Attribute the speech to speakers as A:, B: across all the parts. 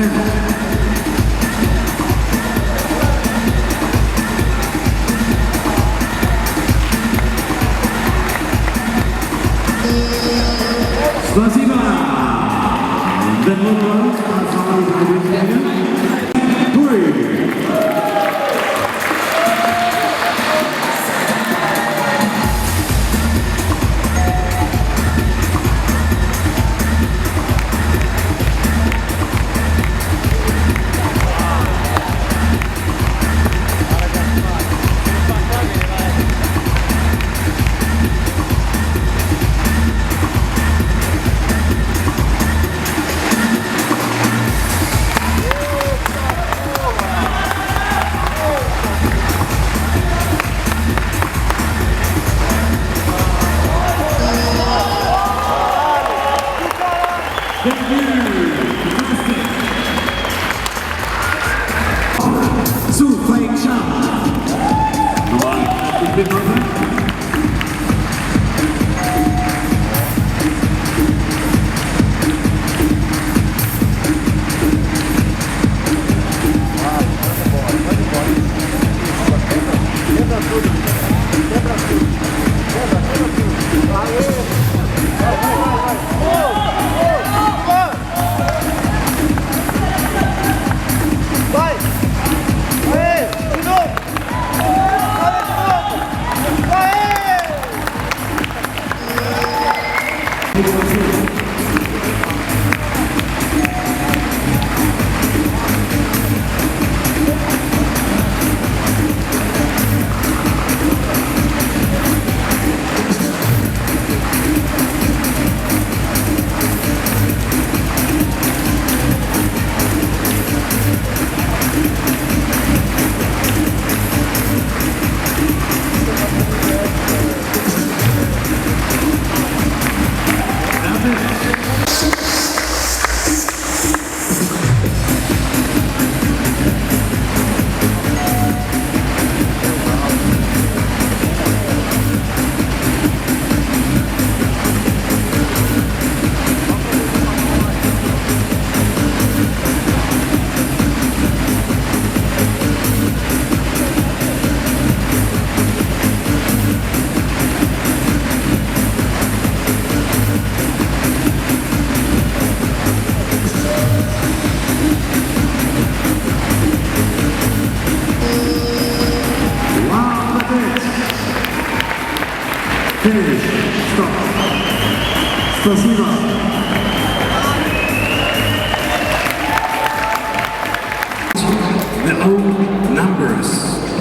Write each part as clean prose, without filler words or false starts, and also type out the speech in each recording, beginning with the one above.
A: Спасибо! The Lord Finish. Stop. Спасибо. The old numbers,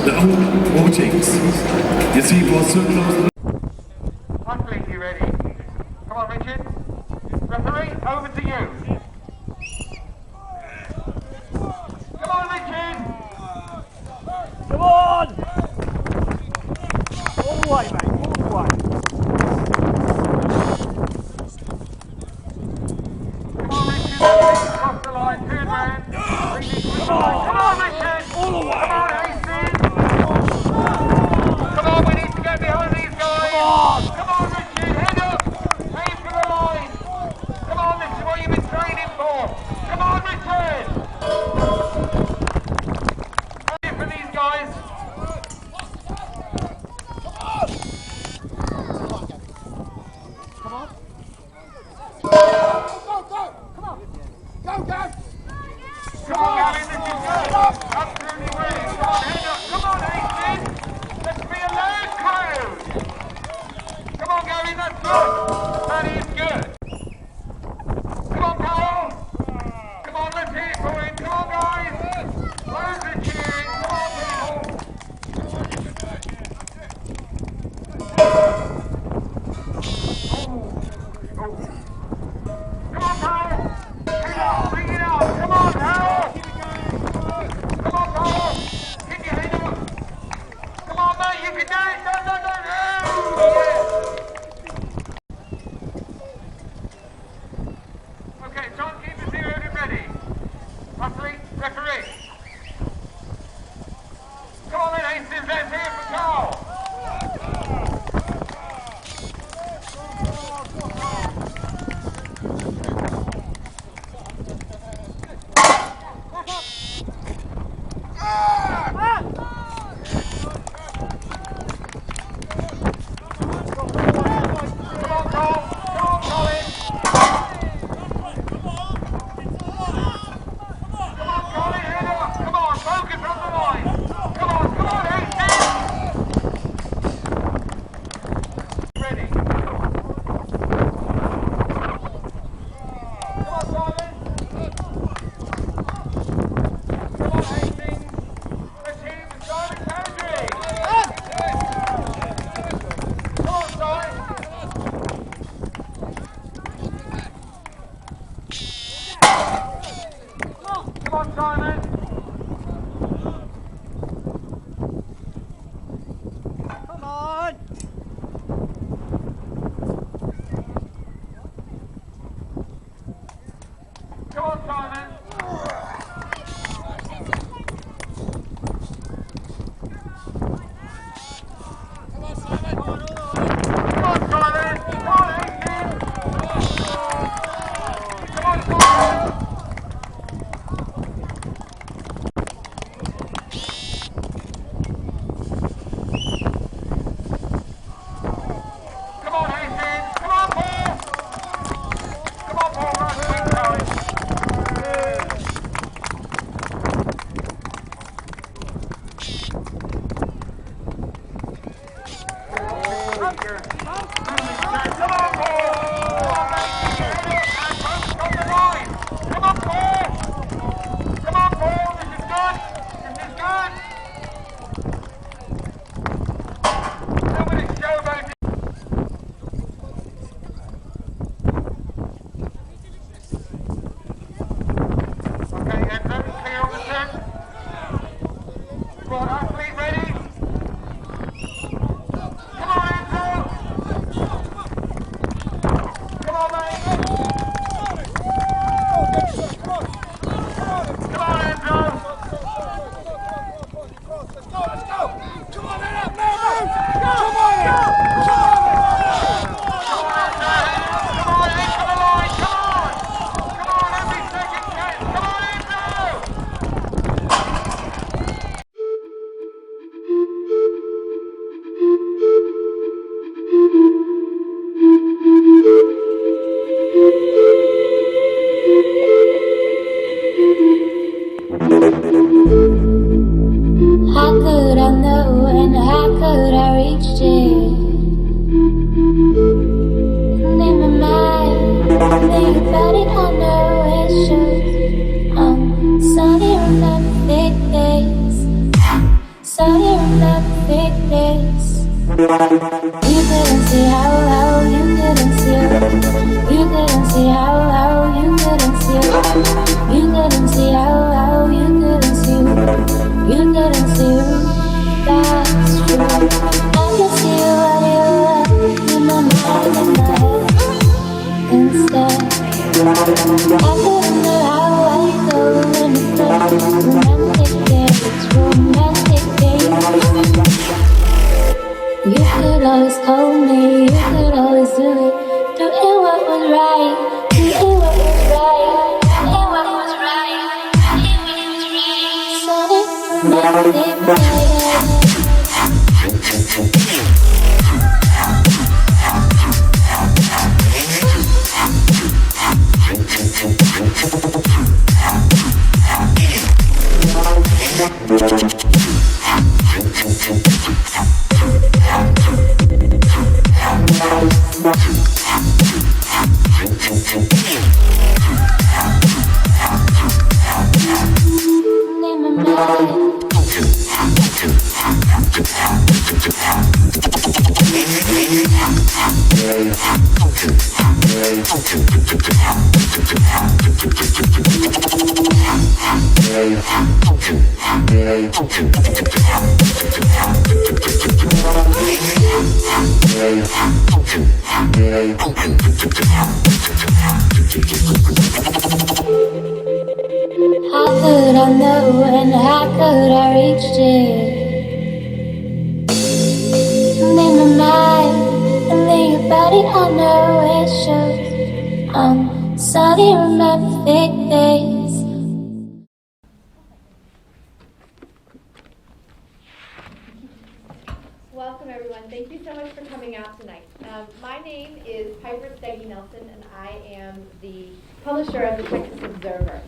A: the old votings. You see, it was so close.
B: Hungry, you ready? Come on, Richard. Referee, over to you. Come on, Richard.
C: Come on! All the way, mate. All the way.
B: Come on, Richard. Cross the line. Turn round. Come on, Richard.
C: All the way.
B: Come on, Hastings. Come on, we need to get behind these guys.
C: Come on.
B: Come on, Richard. Head up. Aim for the line. Come on, this is what you've been training for. Come on, Richard. Aim for these guys. Come on, Gavin, this is good. Absolutely brilliant. Come on, head up. Come on, Hastings. Let's be a loud crowd. Come on, Gavin, that's good. That is good. Come on, Paul. Come on, let's hear it for him. Come on, guys. Loads of cheering. Come on, people. Come on, Paul. Bring it up. Come on, Paul. Come on, Paul. Keep your head up. Come on, mate. You can do it. No. Okay, timekeeper's here and ready. Athlete, referee. Come on then, Hastings. Let's hear it for Carl. Come on, Simon.
C: Come on!
B: Come on, Simon. Come on, Simon. Come on, 18. Come on, Simon. Come on, 18. Come on, Paul. Come on, Paul. Right, keep going. Come on, Paul. Come on, line. Come on, Paul. Come on, Paul. This is good. This is good. 2 minutes to go, baby. Okay, Enzo, clear on the 10. Squad athlete ready. Come on, Enzo. Come on, mate. Come on, Enzo. Come on, into the line. Come on. Come on, every second counts. Come on, Enzo.
D: How could I know and how could I reach it? And in my mind, think about it, I know it shows. Sunny romantic days, sunny romantic days. You couldn't see how you couldn't see. You couldn't see how you couldn't see. You couldn't see how you couldn't see. You couldn't see that's true. I can see what you are in my mind, in my head instead. I couldn't know how I go when it's romantic days, romantic days. You could always call me, you could always do it. Doing what was right, doing what was right, doing what was right, doing what was right. Sonic romantic in my mind. How could I know and how could I reach it? And in my mind, and think about it, I know it shows. Sunny romantic days.
E: Welcome, everyone. Thank you so much for coming out tonight. My name is Piper Steggy Nelson, and I am the publisher of the Texas Observer.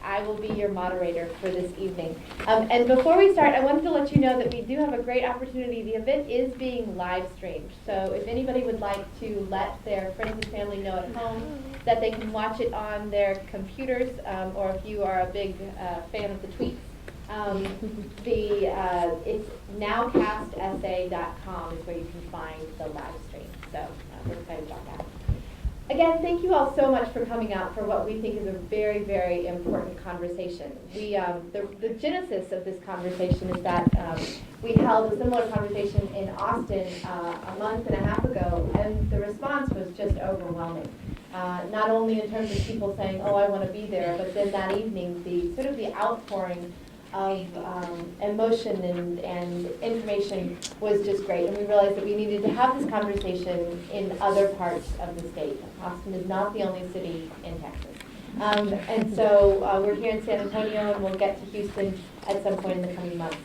E: I will be your moderator for this evening. And before we start, I wanted to let you know that we do have a great opportunity. The event is being live streamed. So if anybody would like to let their friends and family know at home that they can watch it on their computers, or if you are a big fan of the tweets, it's nowcastsa.com is where you can find the live stream. So we're excited about that. Again, thank you all so much for coming out for what we think is a very, very important conversation. The genesis of this conversation is that we held a similar conversation in Austin a month and a half ago, and the response was just overwhelming. Not only in terms of people saying, "Oh, I want to be there," but then that evening, the outpouring of emotion and information was just great. And we realized that we needed to have this conversation in other parts of the state. Austin is not the only city in Texas. And so we're here in San Antonio, and we'll get to Houston at some point in the coming months.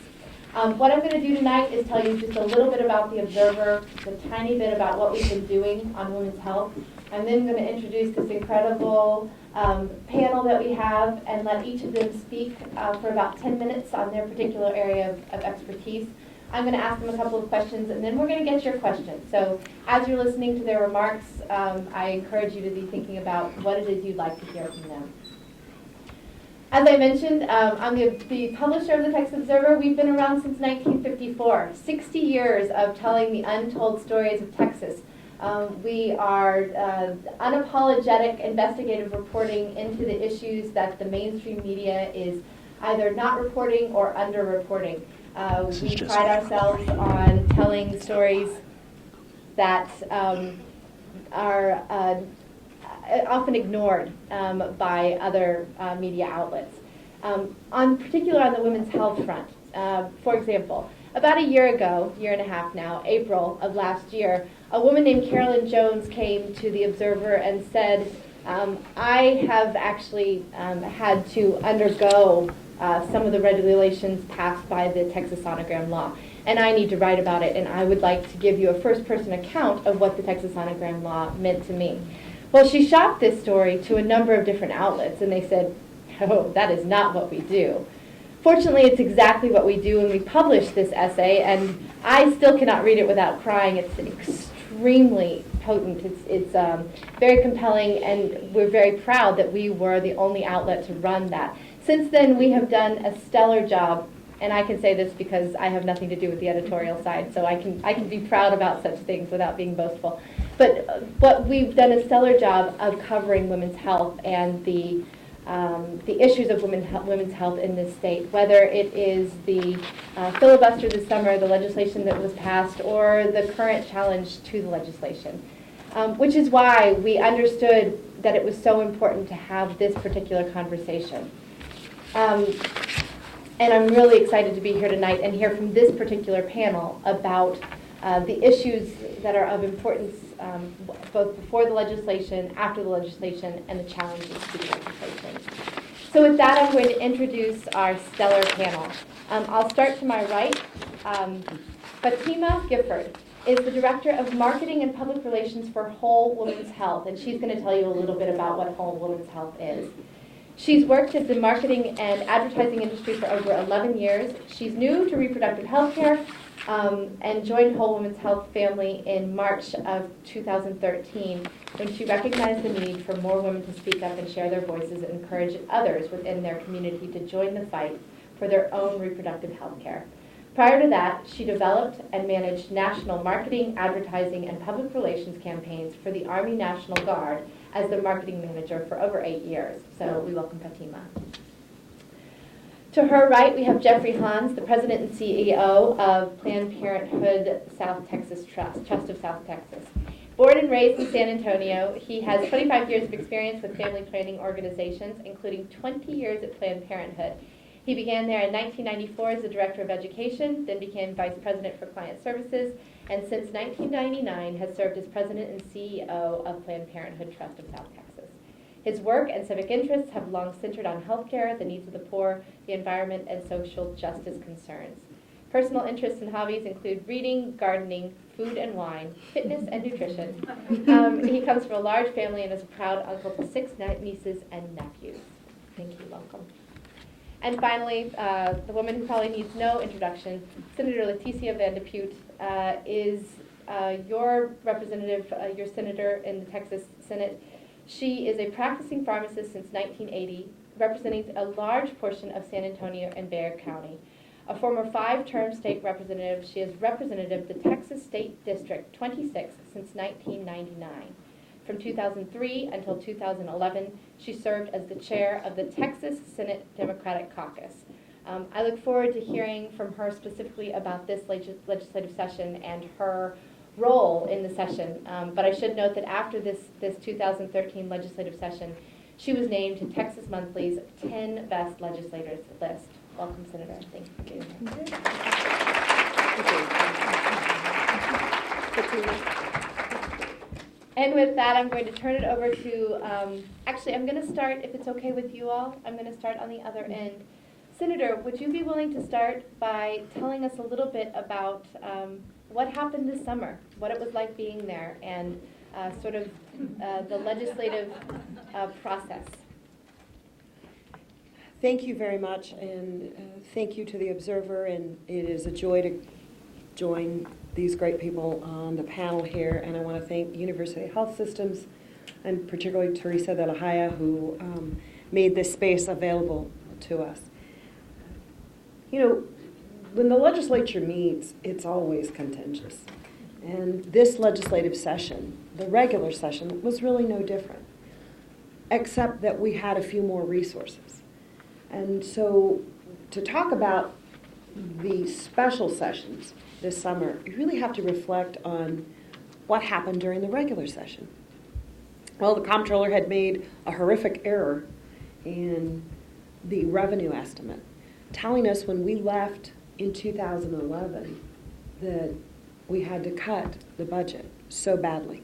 E: What I'm going to do tonight is tell you just a little bit about the Observer, a tiny bit about what we've been doing on women's health. I'm then going to introduce this incredible panel that we have and let each of them speak for about 10 minutes on their particular area of expertise. I'm going to ask them a couple of questions, and then we're going to get your questions. So as you're listening to their remarks, I encourage you to be thinking about what it is you'd like to hear from them. As I mentioned, I'm the publisher of the Texas Observer. We've been around since 1954, 60 years of telling the untold stories of Texas. We are unapologetic investigative reporting into the issues that the mainstream media is either not reporting or underreporting. We pride ourselves on telling stories that are often ignored by other media outlets. On particular on the women's health front, for example, about a year ago, year and a half now, April of last year, a woman named Carolyn Jones came to the Observer and said, I have actually had to undergo some of the regulations passed by the Texas Sonogram Law, and I need to write about it, and I would like to give you a first-person account of what the Texas Sonogram Law meant to me. Well, she shopped this story to a number of different outlets, and they said, "Oh, that is not what we do." Fortunately, it's exactly what we do, and we published this essay, and I still cannot read it without crying. It's extremely potent. It's very compelling, and we're very proud that we were the only outlet to run that. Since then, we have done a stellar job, and I can say this because I have nothing to do with the editorial side, so I can be proud about such things without being boastful. But we've done a stellar job of covering women's health and the issues of women's health in this state, whether it is the filibuster this summer, the legislation that was passed, or the current challenge to the legislation, which is why we understood that it was so important to have this particular conversation. And I'm really excited to be here tonight and hear from this particular panel about the issues that are of importance both before the legislation, after the legislation, and the challenges to the legislation. So with that, I'm going to introduce our stellar panel. I'll start to my right. Fatima Gifford is the Director of Marketing and Public Relations for Whole Women's Health, and she's going to tell you a little bit about what Whole Women's Health is. She's worked in the marketing and advertising industry for over 11 years. She's new to reproductive health care and joined Whole Women's Health family in March of 2013 when she recognized the need for more women to speak up and share their voices and encourage others within their community to join the fight for their own reproductive health care. Prior to that, she developed and managed national marketing, advertising, and public relations campaigns for the Army National Guard as the marketing manager for over 8 years. So we welcome Fatima. To her right, we have Jeffrey Hans, the president and CEO of Planned Parenthood South Texas Trust of South Texas. Born and raised in San Antonio, he has 25 years of experience with family planning organizations, including 20 years at Planned Parenthood. He began there in 1994 as the director of education, then became vice president for client services, and since 1999 has served as president and CEO of Planned Parenthood Trust of South Texas. His work and civic interests have long centered on healthcare, the needs of the poor, the environment, and social justice concerns. Personal interests and hobbies include reading, gardening, food and wine, fitness, and nutrition. He comes from a large family and is a proud uncle to 6 nieces and nephews. Thank you. Welcome. And finally, the woman who probably needs no introduction, Senator Leticia Van de Putte, is your representative, your senator in the Texas Senate. She is a practicing pharmacist since 1980, representing a large portion of San Antonio and Bexar County. A former 5-term state representative, she is representative of the Texas State District 26 since 1999. From 2003 until 2011, she served as the chair of the Texas Senate Democratic Caucus. I look forward to hearing from her specifically about this legislative session and her role in the session. But I should note that after this 2013 legislative session, she was named to Texas Monthly's 10 Best Legislators list. Welcome, Senator. Thank you for being here. And with that, I'm going to turn it over to, actually, I'm going to start, if it's okay with you all, I'm going to start on the other end. Senator, would you be willing to start by telling us a little bit about what happened this summer, what it was like being there, and sort of the legislative process?
C: Thank you very much, and thank you to the Observer, and it is a joy to join these great people on the panel here, and I want to thank University Health Systems, and particularly Teresa de la Haya, who made this space available to us. You know, when the legislature meets, it's always contentious. And this legislative session, the regular session, was really no different, except that we had a few more resources. And so to talk about the special sessions this summer, you really have to reflect on what happened during the regular session. Well, the comptroller had made a horrific error in the revenue estimate, telling us when we left in 2011 that we had to cut the budget so badly.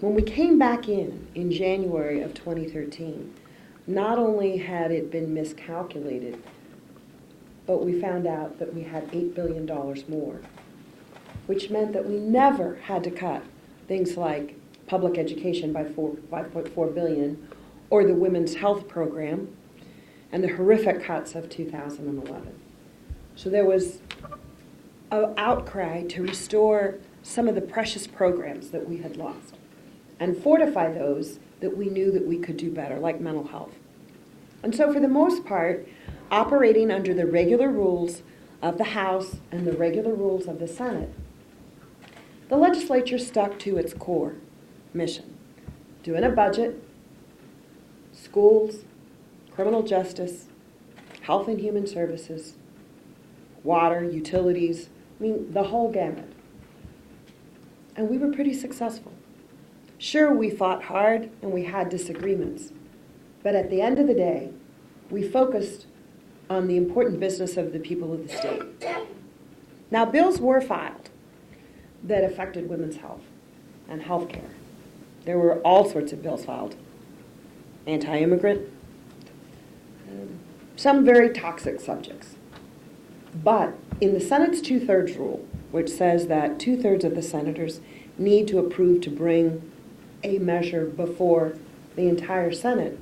C: When we came back in January of 2013, not only had it been miscalculated, but we found out that we had $8 billion more, which meant that we never had to cut things like public education by $5.4 billion, or the women's health program, and the horrific cuts of 2011. So there was an outcry to restore some of the precious programs that we had lost and fortify those that we knew that we could do better, like mental health. And so for the most part, operating under the regular rules of the House and the regular rules of the Senate, the legislature stuck to its core mission: doing a budget, schools, criminal justice, health and human services, water, utilities, I mean, the whole gamut. And we were pretty successful. Sure, we fought hard and we had disagreements, but at the end of the day, we focused on the important business of the people of the state. Now, bills were filed that affected women's health and health care. There were all sorts of bills filed. Anti-immigrant, some very toxic subjects. But in the Senate's 2/3 rule, which says that 2/3 of the senators need to approve to bring a measure before the entire Senate,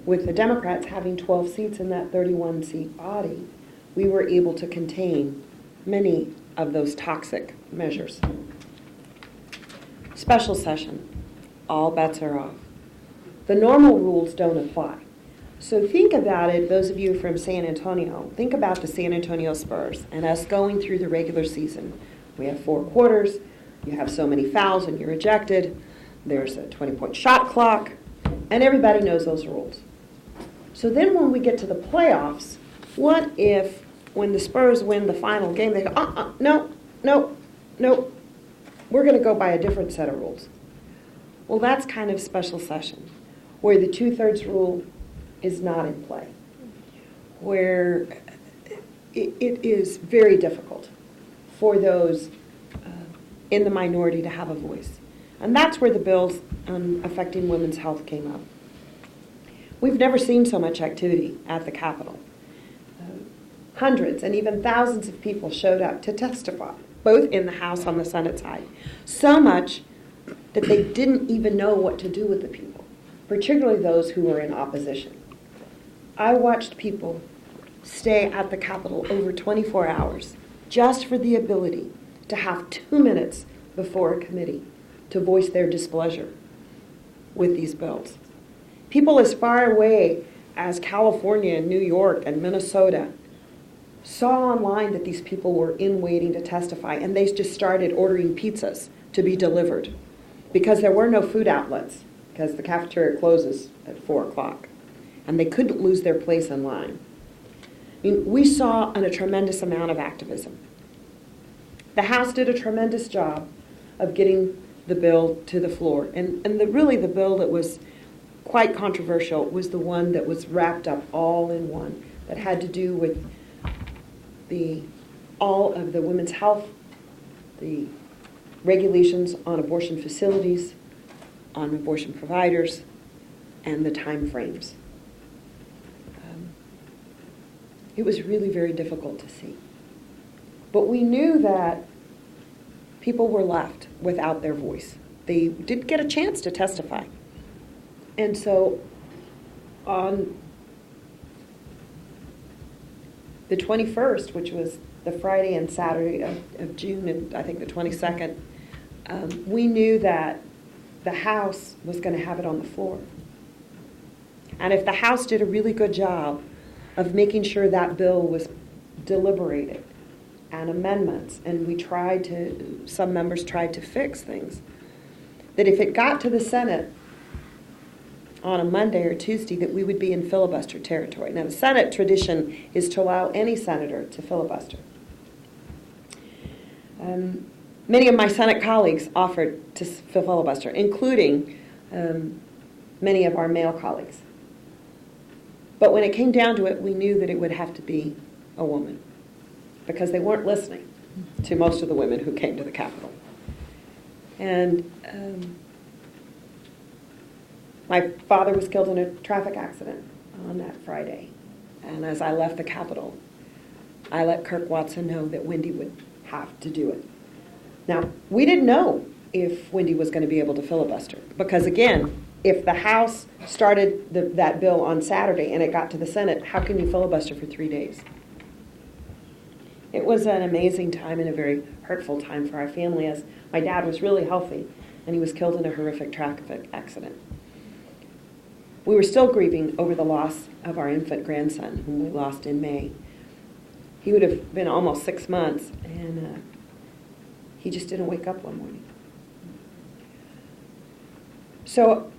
C: with the Democrats having 12 seats in that 31-seat body, we were able to contain many of those toxic measures. Special session, all bets are off. The normal rules don't apply. So think about it, those of you from San Antonio, think about the San Antonio Spurs and us going through the regular season. We have 4 quarters, you have so many fouls and you're ejected, there's a 20-point shot clock, and everybody knows those rules. So then when we get to the playoffs, what if when the Spurs win the final game, they go, no, we're going to go by a different set of rules. Well, that's kind of special session, where the 2/3 rule is not in play, where it is very difficult for those in the minority to have a voice. And that's where the bills affecting women's health came up. We've never seen so much activity at the Capitol. Hundreds and even thousands of people showed up to testify, both in the House on the Senate side. So much that they didn't even know what to do with the people, particularly those who were in opposition. I watched people stay at the Capitol over 24 hours just for the ability to have 2 minutes before a committee to voice their displeasure with these bills. People as far away as California and New York and Minnesota saw online that these people were in waiting to testify, and they just started ordering pizzas to be delivered because there were no food outlets, because the cafeteria closes at 4 o'clock, and they couldn't lose their place in line. I mean, we saw a tremendous amount of activism. The House did a tremendous job of getting the bill to the floor, and really the bill that was quite controversial was the one that was wrapped up all in one, that had to do with all of the women's health, the regulations on abortion facilities, on abortion providers, and the time frames. It was really very difficult to see. But we knew that people were left without their voice. They didn't get a chance to testify. And so on the 21st, which was the Friday and Saturday of June, and I think the 22nd, we knew that the House was going to have it on the floor. And if the House did a really good job of making sure that bill was deliberated and amendments, and some members tried to fix things, that if it got to the Senate on a Monday or Tuesday, that we would be in filibuster territory. Now, the Senate tradition is to allow any senator to filibuster. Many of my Senate colleagues offered to filibuster, including many of our male colleagues. But when it came down to it, we knew that it would have to be a woman, because they weren't listening to most of the women who came to the Capitol. And my father was killed in a traffic accident on that Friday. And as I left the Capitol, I let Kirk Watson know that Wendy would have to do it. Now, we didn't know if Wendy was going to be able to filibuster, because again, if the House started that bill on Saturday and it got to the Senate, how can you filibuster for 3 days? It was an amazing time and a very hurtful time for our family, as my dad was really healthy and he was killed in a horrific traffic accident. We were still grieving over the loss of our infant grandson, whom we lost in May. He would have been almost 6 months, and he just didn't wake up one morning. So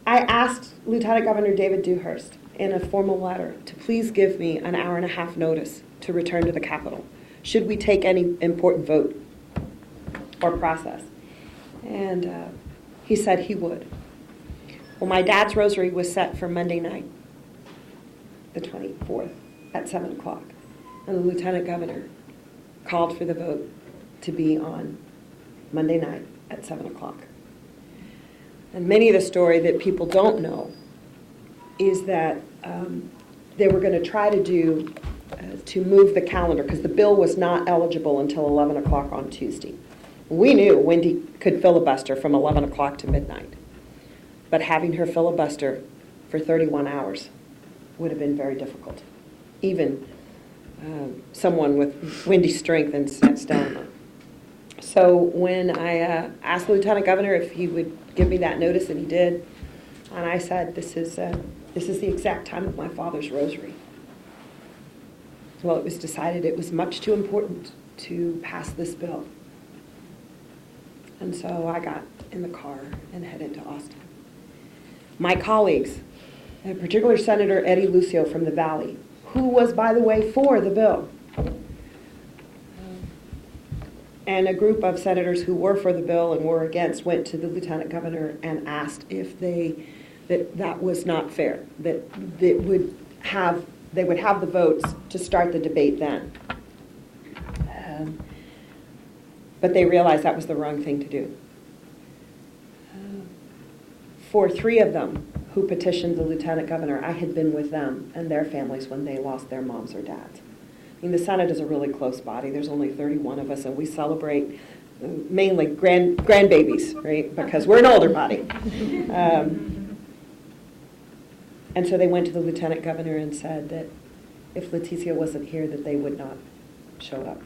C: I asked Lieutenant Governor David Dewhurst in a formal letter to please give me an hour and a half notice to return to the Capitol, should we take any important vote or process. And he said he would. Well, my dad's rosary was set for Monday night, the 24th, at 7 o'clock. And the Lieutenant Governor called for the vote to be on Monday night at 7 o'clock. And many of the story that people don't know is that they were going to try to move the calendar, because the bill was not eligible until 11 o'clock on Tuesday. We knew Wendy could filibuster from 11 o'clock to midnight. But having her filibuster for 31 hours would have been very difficult. Even someone with Wendy's strength and stamina. So when I asked the Lieutenant Governor if he would give me that notice, and he did, and I said, this is the exact time of my father's rosary. Well, it was decided it was much too important to pass this bill. And so I got in the car and headed to Austin. My colleagues, in particular Senator Eddie Lucio from the Valley, who was, by the way, for the bill, and a group of senators who were for the bill and were against, went to the Lieutenant Governor and asked if that was not fair, that they would have the votes to start the debate then. But they realized that was the wrong thing to do. For 3 of them who petitioned the Lieutenant Governor, I had been with them and their families when they lost their moms or dads. I mean, the Senate is a really close body. There's only 31 of us, and we celebrate mainly grandbabies, right? Because we're an older body. And so they went to the Lieutenant Governor and said that if Leticia wasn't here, that they would not show up.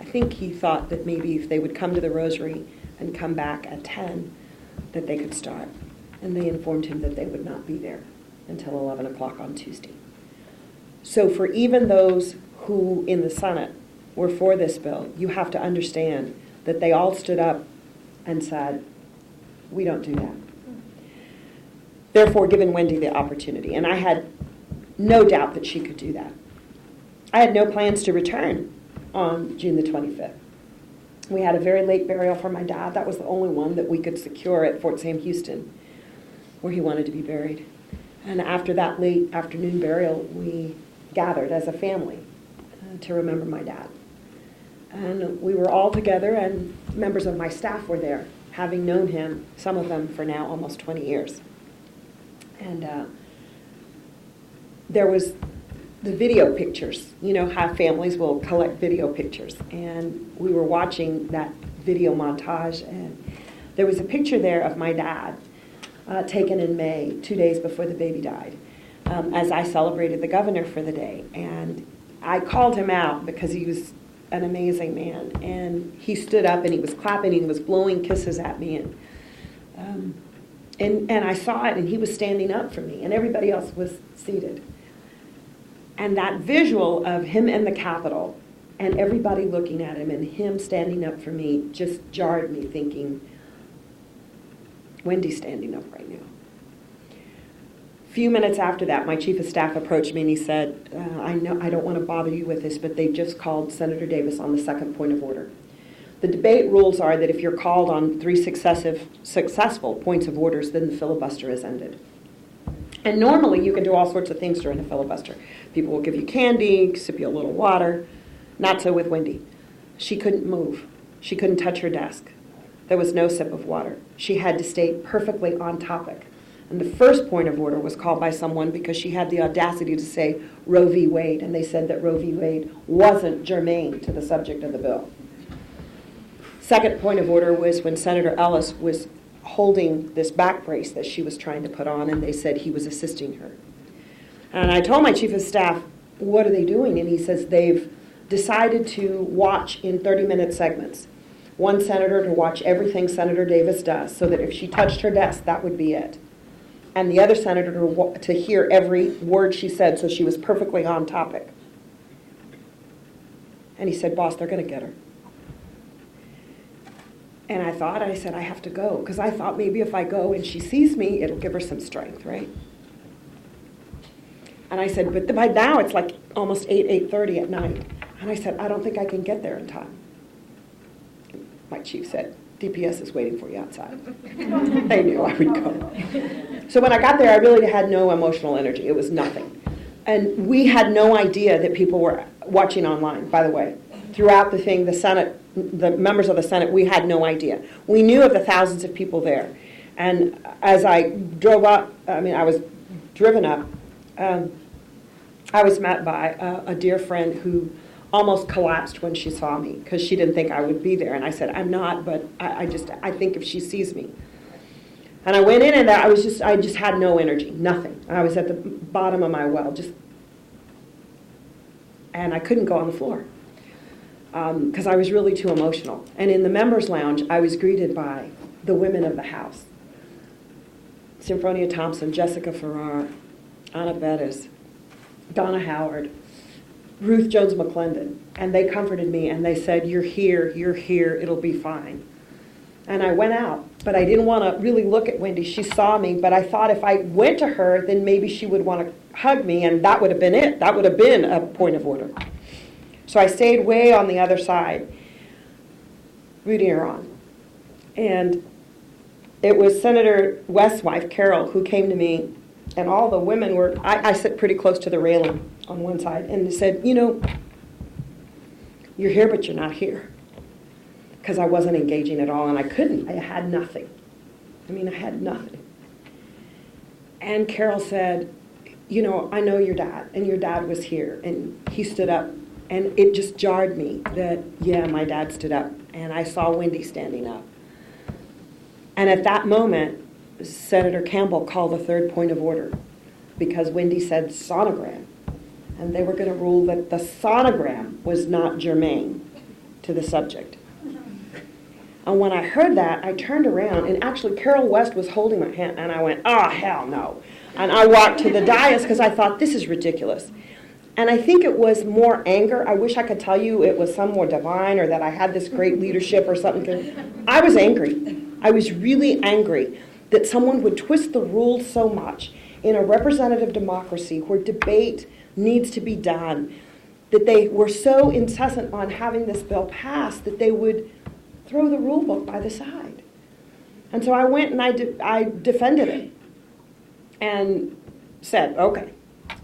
C: I think he thought that maybe if they would come to the rosary and come back at 10, that they could start. And they informed him that they would not be there until 11 o'clock on Tuesday. So for even those who in the Senate were for this bill, you have to understand that they all stood up and said, We don't do that. Therefore, given Wendy the opportunity, and I had no doubt that she could do that. I had no plans to return on June the 25th. We had a very late burial for my dad. That was the only one that we could secure at Fort Sam Houston, where he wanted to be buried. And after that late afternoon burial, we gathered as a family to remember my dad. And we were all together, and members of my staff were there, having known him, some of them for now almost 20 years. And there was the video pictures. You know how families will collect video pictures. And we were watching that video montage, and there was a picture there of my dad taken in May, 2 days before the baby died, as I celebrated the governor for the day. And I called him out because he was an amazing man. And he stood up and he was clapping and he was blowing kisses at me. And I saw it, and he was standing up for me, and everybody else was seated. And that visual of him in the Capitol and everybody looking at him and him standing up for me just jarred me, thinking, Wendy's standing up right now. A few minutes after that, my chief of staff approached me and he said, I don't want to bother you with this, but they just called Senator Davis on the second point of order. The debate rules are that if you're called on 3 successful points of orders, then the filibuster is ended. And normally you can do all sorts of things during a filibuster. People will give you candy, sip you a little water. Not so with Wendy. She couldn't move. She couldn't touch her desk. There was no sip of water. She had to stay perfectly on topic. And the first point of order was called by someone because she had the audacity to say Roe v. Wade, and they said that Roe v. Wade wasn't germane to the subject of the bill. Second point of order was when Senator Ellis was holding this back brace that she was trying to put on, and they said he was assisting her. And I told my chief of staff, what are they doing? And he says they've decided to watch in 30-minute segments. One senator to watch everything Senator Davis does, so that if she touched her desk, that would be it. And the other senator to hear every word she said, so she was perfectly on topic. And he said, boss, they're going to get her. And I said, I have to go, because I thought maybe if I go and she sees me, it'll give her some strength, right? And I said, but by now it's like almost 8:30 at night. And I said, I don't think I can get there in time. My chief said, DPS is waiting for you outside. They knew I would go. So when I got there, I really had no emotional energy. It was nothing. And we had no idea that people were watching online, by the way. Throughout the thing, the Senate, the members of the Senate, we had no idea. We knew of the thousands of people there. And as I drove up, I was driven up, I was met by a dear friend who almost collapsed when she saw me because she didn't think I would be there. And I said, I'm not, but I think if she sees me. And I went in and I just had no energy, nothing. I was at the bottom of my well, and I couldn't go on the floor because I was really too emotional. And in the members' lounge, I was greeted by the women of the House. Symphonia Thompson, Jessica Farrar, Anna Bettis, Donna Howard, Ruth Jones McClendon, and they comforted me and they said, you're here, it'll be fine. And I went out, but I didn't want to really look at Wendy. She saw me, but I thought if I went to her, then maybe she would want to hug me, and that would have been it. That would have been a point of order. So I stayed way on the other side, rooting her on. And it was Senator West's wife, Carol, who came to me, and all the women were, I sit pretty close to the railing on one side, and they said, you're here, but you're not here. Because I wasn't engaging at all, and I couldn't. I had nothing. I had nothing. And Carol said, I know your dad, and your dad was here, and he stood up, and it just jarred me that, yeah, my dad stood up, and I saw Wendy standing up. And at that moment, Senator Campbell called the third point of order, because Wendy said sonogram, and they were going to rule that the sonogram was not germane to the subject. And when I heard that, I turned around, and actually Carol West was holding my hand, and I went, oh, hell no. And I walked to the dais because I thought, this is ridiculous. And I think it was more anger. I wish I could tell you it was some more divine or that I had this great leadership or something. I was angry. I was really angry that someone would twist the rules so much in a representative democracy where debate needs to be done, that they were so incessant on having this bill passed that they would throw the rule book by the side. And so I went and I defended it and said, okay,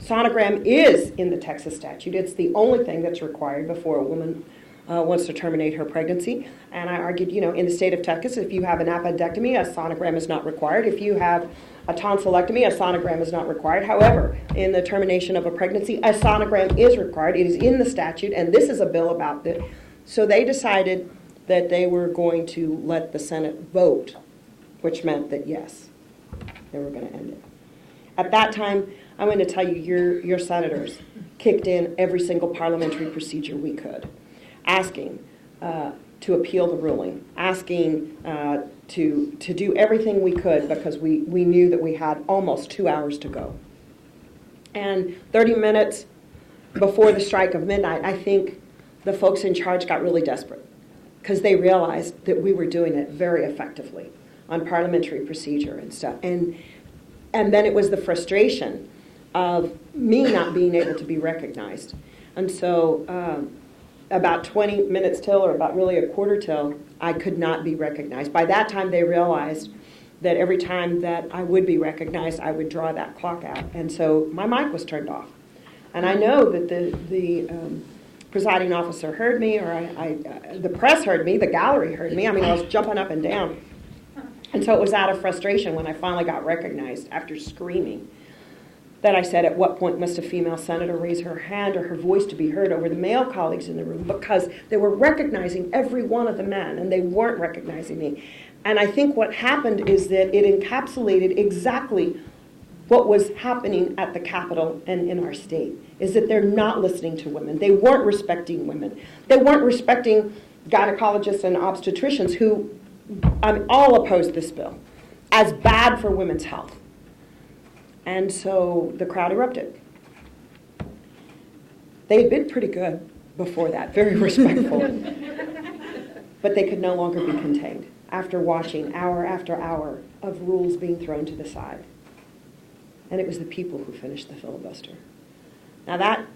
C: sonogram is in the Texas statute. It's the only thing that's required before a woman wants to terminate her pregnancy. And I argued, in the state of Texas, if you have an appendectomy, a sonogram is not required. If you have a tonsillectomy, a sonogram is not required. However, in the termination of a pregnancy, a sonogram is required. It is in the statute, and this is a bill about it. So they decided that they were going to let the Senate vote, which meant that, yes, they were going to end it. At that time, I'm going to tell you, your senators kicked in every single parliamentary procedure we could, asking to appeal the ruling, asking to do everything we could because we knew that we had almost 2 hours to go. And 30 minutes before the strike of midnight, I think the folks in charge got really desperate because they realized that we were doing it very effectively on parliamentary procedure and stuff. And then it was the frustration of me not being able to be recognized. And so about 20 minutes till, or about really a quarter till, I could not be recognized. By that time, they realized that every time that I would be recognized, I would draw that clock out. And so my mic was turned off. And I know that the presiding officer heard me, or the press heard me, the gallery heard me. I mean, I was jumping up and down. And so it was out of frustration when I finally got recognized after screaming that I said, at what point must a female senator raise her hand or her voice to be heard over the male colleagues in the room? Because they were recognizing every one of the men, and they weren't recognizing me. And I think what happened is that it encapsulated exactly what was happening at the Capitol and in our state, is that they're not listening to women. They weren't respecting women. They weren't respecting gynecologists and obstetricians who all opposed this bill as bad for women's health. And so the crowd erupted. They had been pretty good before that, very respectful. But they could no longer be contained after watching hour after hour of rules being thrown to the side. And it was the people who finished the filibuster. Now that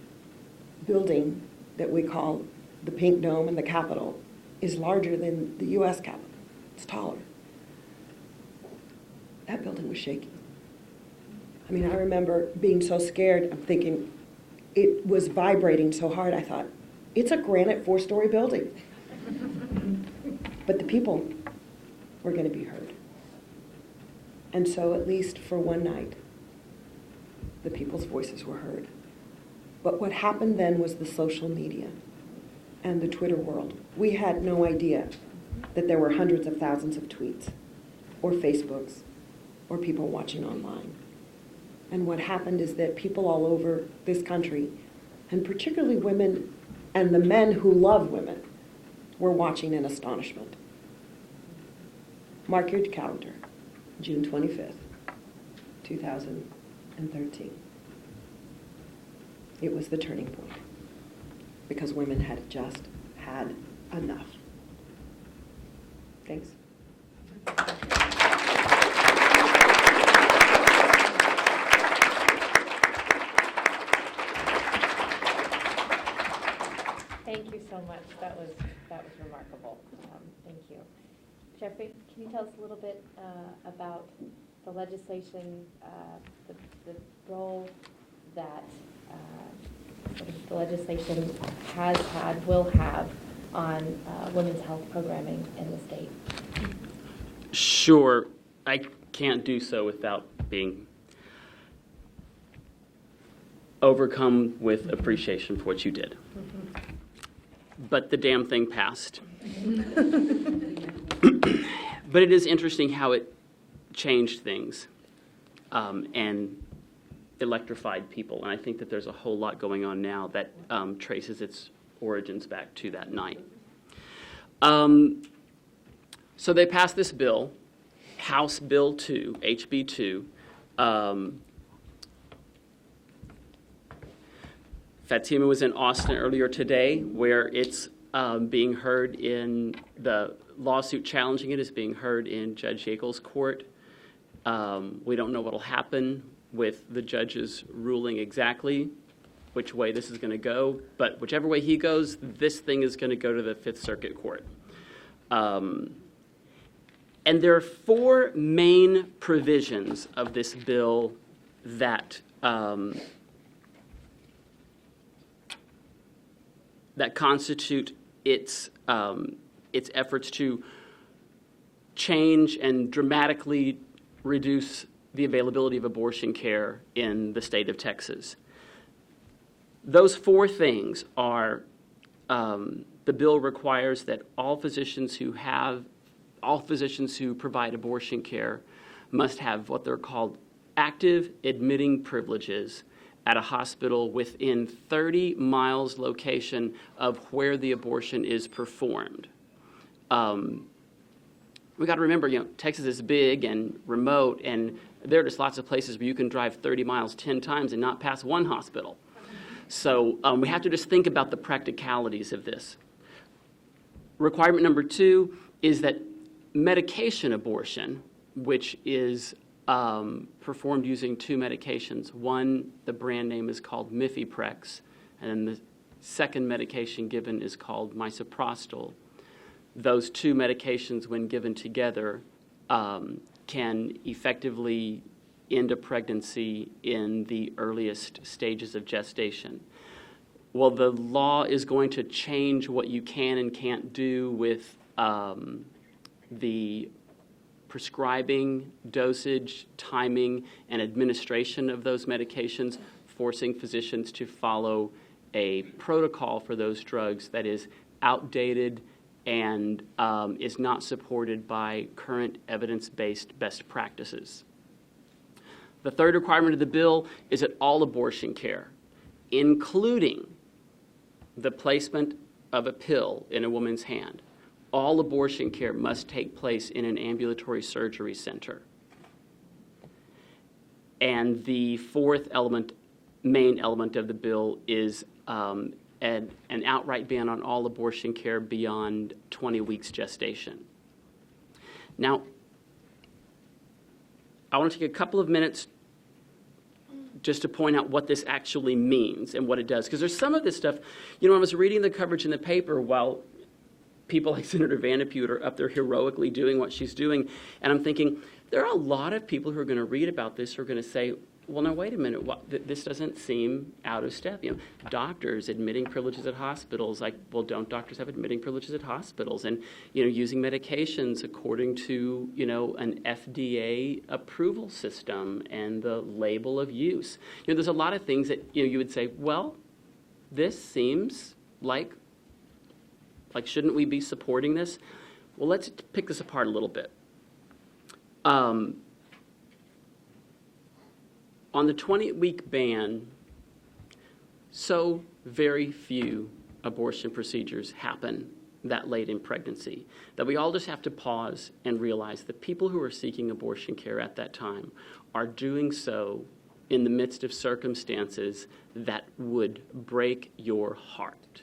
C: building that we call the Pink Dome and the Capitol is larger than the U.S. Capitol. It's taller. That building was shaking. I mean, I remember being so scared. I'm thinking it was vibrating so hard. I thought, it's a granite 4-story building. But the people were going to be heard. And so at least for one night, the people's voices were heard. But what happened then was the social media and the Twitter world. We had no idea that there were hundreds of thousands of tweets or Facebooks or people watching online. And what happened is that people all over this country, and particularly women and the men who love women, were watching in astonishment. Mark your calendar, June 25th, 2013. It was the turning point, because women had just had enough. Thanks.
E: Thank you so much. That was remarkable. Thank you. Jeffrey, can you tell us a little bit about the legislation, the role that the legislation has had, will have on women's health programming in the state?
F: Sure. I can't do so without being overcome with appreciation for what you did. But the damn thing passed. But it is interesting how it changed things and electrified people. And I think that there's a whole lot going on now that traces its origins back to that night. So they passed this bill, House Bill 2, HB 2. Fatima was in Austin earlier today, where it's being heard in the lawsuit challenging it is being heard in Judge Yeakel's court. We don't know what will happen with the judge's ruling exactly, which way this is going to go, but whichever way he goes, this thing is going to go to the Fifth Circuit Court. And there are four main provisions of this bill that that constitute its efforts to change and dramatically reduce the availability of abortion care in the state of Texas. Those four things are, the bill requires that all physicians who provide abortion care must have what they're called active admitting privileges at a hospital within 30 miles location of where the abortion is performed. We got to remember, Texas is big and remote, and there are just lots of places where you can drive 30 miles 10 times and not pass one hospital. So we have to just think about the practicalities of this. Requirement number 2 is that medication abortion, which is performed using 2 medications. One, the brand name is called Mifeprex, and then the second medication given is called misoprostol. Those 2 medications, when given together, can effectively end a pregnancy in the earliest stages of gestation. Well, the law is going to change what you can and can't do with the prescribing, dosage, timing, and administration of those medications, forcing physicians to follow a protocol for those drugs that is outdated and is not supported by current evidence-based best practices. The third requirement of the bill is that all abortion care, including the placement of a pill in a woman's hand, all abortion care must take place in an ambulatory surgery center. And the fourth main element of the bill is an outright ban on all abortion care beyond 20 weeks gestation. Now, I want to take a couple of minutes just to point out what this actually means and what it does. Because there's some of this stuff, I was reading the coverage in the paper while people like Senator Vanderpute are up there heroically doing what she's doing, and I'm thinking, there are a lot of people who are going to read about this who are going to say, well, now, wait a minute, this doesn't seem out of step. Doctors admitting privileges at hospitals, well, don't doctors have admitting privileges at hospitals? And, using medications according to, an FDA approval system and the label of use. There's a lot of things that, you would say, well, this seems like, shouldn't we be supporting this? Well, let's pick this apart a little bit. On the 20-week ban, so very few abortion procedures happen that late in pregnancy that we all just have to pause and realize that people who are seeking abortion care at that time are doing so in the midst of circumstances that would break your heart.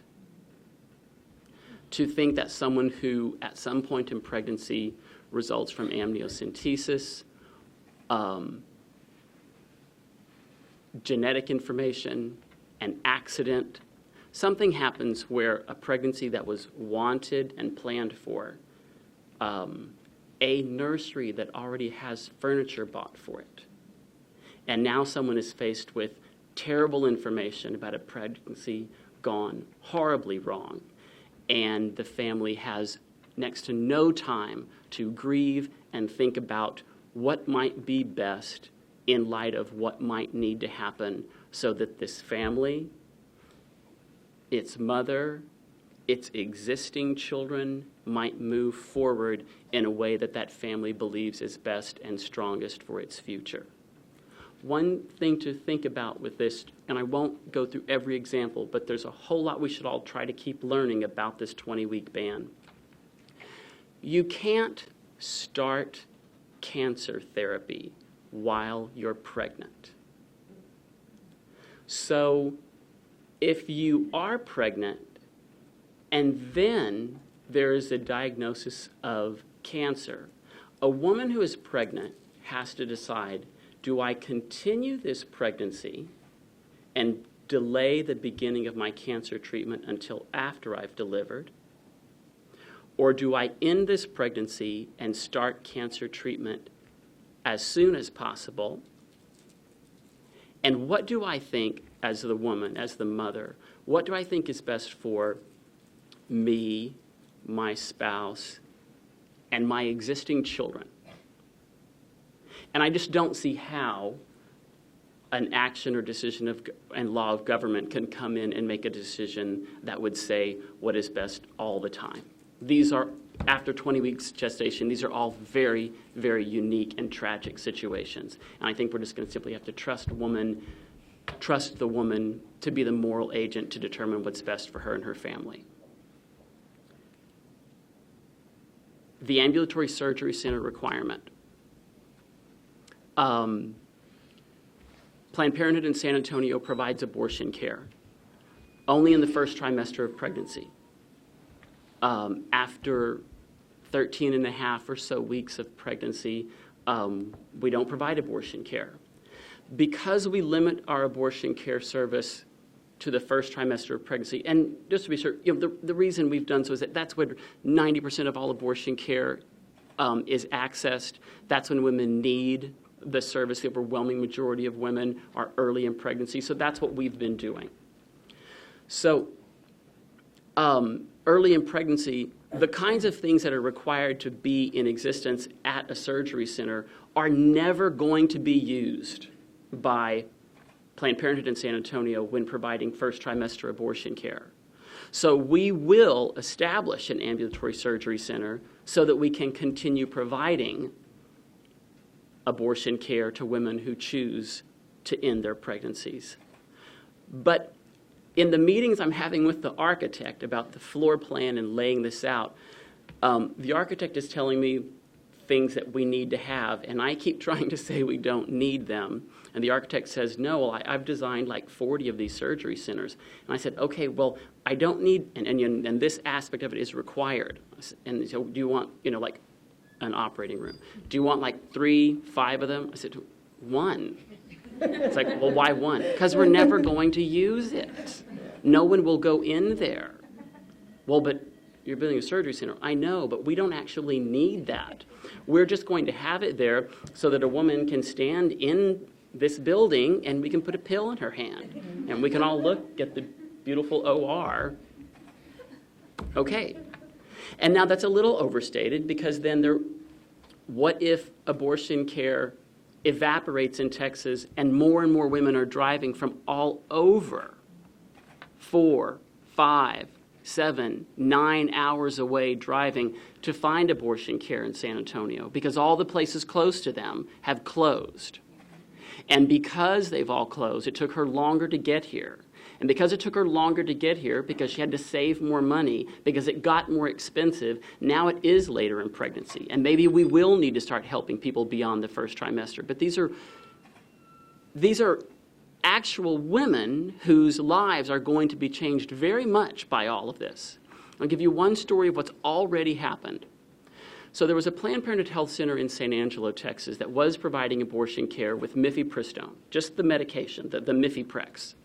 F: To think that someone who at some point in pregnancy results from amniocentesis, genetic information, an accident, something happens where a pregnancy that was wanted and planned for, a nursery that already has furniture bought for it, and now someone is faced with terrible information about a pregnancy gone horribly wrong, and the family has next to no time to grieve and think about what might be best in light of what might need to happen so that this family, its mother, its existing children might move forward in a way that that family believes is best and strongest for its future. One thing to think about with this, and I won't go through every example, but there's a whole lot we should all try to keep learning about this 20-week ban. You can't start cancer therapy while you're pregnant. So if you are pregnant and then there is a diagnosis of cancer, a woman who is pregnant has to decide, do I continue this pregnancy and delay the beginning of my cancer treatment until after I've delivered? Or do I end this pregnancy and start cancer treatment as soon as possible? And what do I think, as the woman, as the mother, what do I think is best for me, my spouse, and my existing children? And I just don't see how an action or decision and law of government can come in and make a decision that would say what is best all the time. These are, after 20 weeks gestation, these are all very, very unique and tragic situations. And I think we're just going to simply have to trust the woman to be the moral agent to determine what's best for her and her family. The ambulatory surgery center requirement. Planned Parenthood in San Antonio provides abortion care only in the first trimester of pregnancy. After 13 and a half or so weeks of pregnancy, we don't provide abortion care. Because we limit our abortion care service to the first trimester of pregnancy, and just to be sure, the reason we've done so is that that's when 90% of all abortion care is accessed. That's when women need the service. The overwhelming majority of women are early in pregnancy, so that's what we've been doing. So early in pregnancy, the kinds of things that are required to be in existence at a surgery center are never going to be used by Planned Parenthood in San Antonio when providing first trimester abortion care. So we will establish an ambulatory surgery center so that we can continue providing abortion care to women who choose to end their pregnancies. But in the meetings I'm having with the architect about the floor plan and laying this out, the architect is telling me things that we need to have, and I keep trying to say we don't need them. And the architect says, no, well, I've designed like 40 of these surgery centers. And I said, okay, well, I don't need, and this aspect of it is required. And so do you want, like an operating room? Do you want like 3, 5 of them? I said, 1. It's like, well, why 1? Because we're never going to use it. No one will go in there. Well, but you're building a surgery center. I know, but we don't actually need that. We're just going to have it there so that a woman can stand in this building and we can put a pill in her hand. And we can all look at the beautiful OR. Okay. And now that's a little overstated because then what if abortion care evaporates in Texas and more women are driving from all over 4, 5, 7, 9 hours away driving to find abortion care in San Antonio because all the places close to them have closed. And because they've all closed, it took her longer to get here. And because it took her longer to get here, because she had to save more money, because it got more expensive, now it is later in pregnancy. And maybe we will need to start helping people beyond the first trimester. But these are actual women whose lives are going to be changed very much by all of this. I'll give you one story of what's already happened. So there was a Planned Parenthood Health Center in San Angelo, Texas, that was providing abortion care with mifepristone, just the medication, the Mifeprex.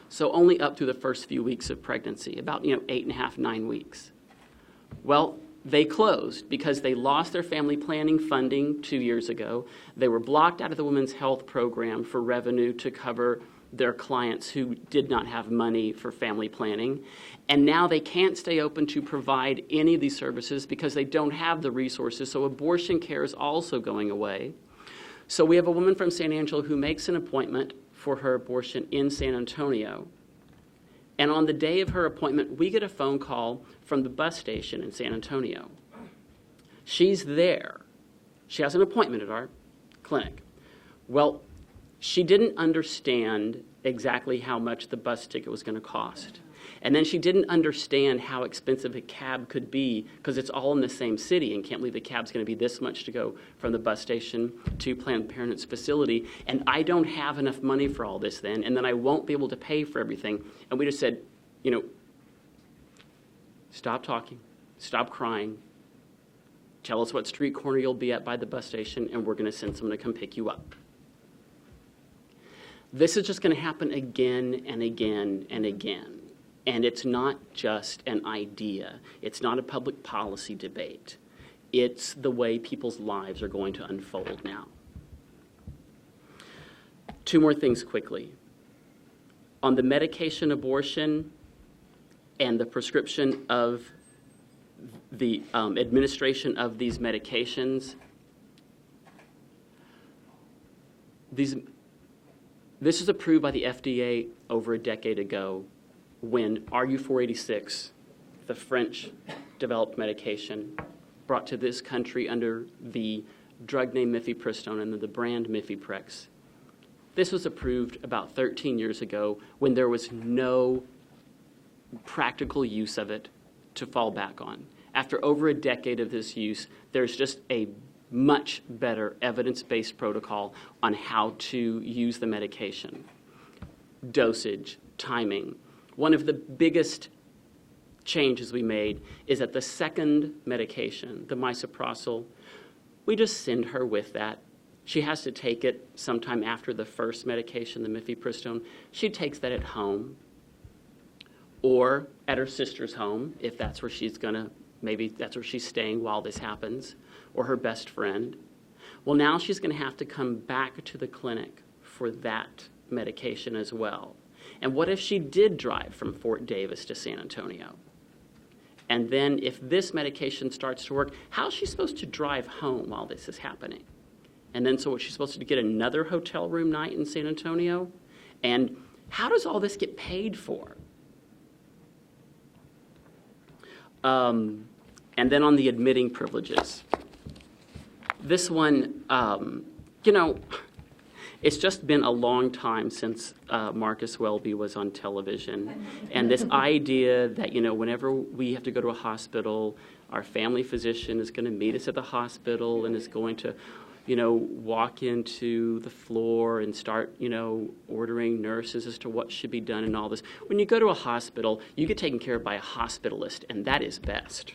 F: So only up to the first few weeks of pregnancy, about 8.5, 9 weeks. Well, they closed because they lost their family planning funding 2 years ago. They were blocked out of the Women's Health Program for revenue to cover their clients who did not have money for family planning. And now they can't stay open to provide any of these services because they don't have the resources. So abortion care is also going away. So we have a woman from San Angelo who makes an appointment for her abortion in San Antonio. And on the day of her appointment, we get a phone call from the bus station in San Antonio. She's there. She has an appointment at our clinic. Well, she didn't understand exactly how much the bus ticket was going to cost. And then she didn't understand how expensive a cab could be because it's all in the same city and can't believe the cab's going to be this much to go from the bus station to Planned Parenthood's facility. And I don't have enough money for all this then, and then I won't be able to pay for everything. And we just said, stop talking. stop crying, tell us what street corner you'll be at by the bus station, and we're going to send someone to come pick you up. This is just going to happen again and again and again. And it's not just an idea. It's not a public policy debate. It's the way people's lives are going to unfold now. Two more things quickly. On the medication abortion and the prescription of the administration of these medications, this was approved by the FDA over a decade ago when RU486, the French-developed medication, brought to this country under the drug name mifepristone and the brand Mifeprex. This was approved about 13 years ago when there was no practical use of it to fall back on. After over a decade of this use, there's just a much better evidence-based protocol on how to use the medication. Dosage, timing. One of the biggest changes we made is that the second medication, the misoprostol, we just send her with that. She has to take it sometime after the first medication, the mifepristone. She takes that at home or at her sister's home, if that's where she's gonna, maybe that's where she's staying while this happens, or her best friend. Well, now she's gonna have to come back to the clinic for that medication as well. And what if she did drive from Fort Davis to San Antonio? And then if this medication starts to work, how is she supposed to drive home while this is happening? And then so is she supposed to get another hotel room night in San Antonio? And how does all this get paid for? And then on the admitting privileges. This one, it's just been a long time since Marcus Welby was on television. And this idea that, whenever we have to go to a hospital, our family physician is going to meet us at the hospital and is going to, walk into the floor and start, ordering nurses as to what should be done and all this. When you go to a hospital, you get taken care of by a hospitalist, and that is best.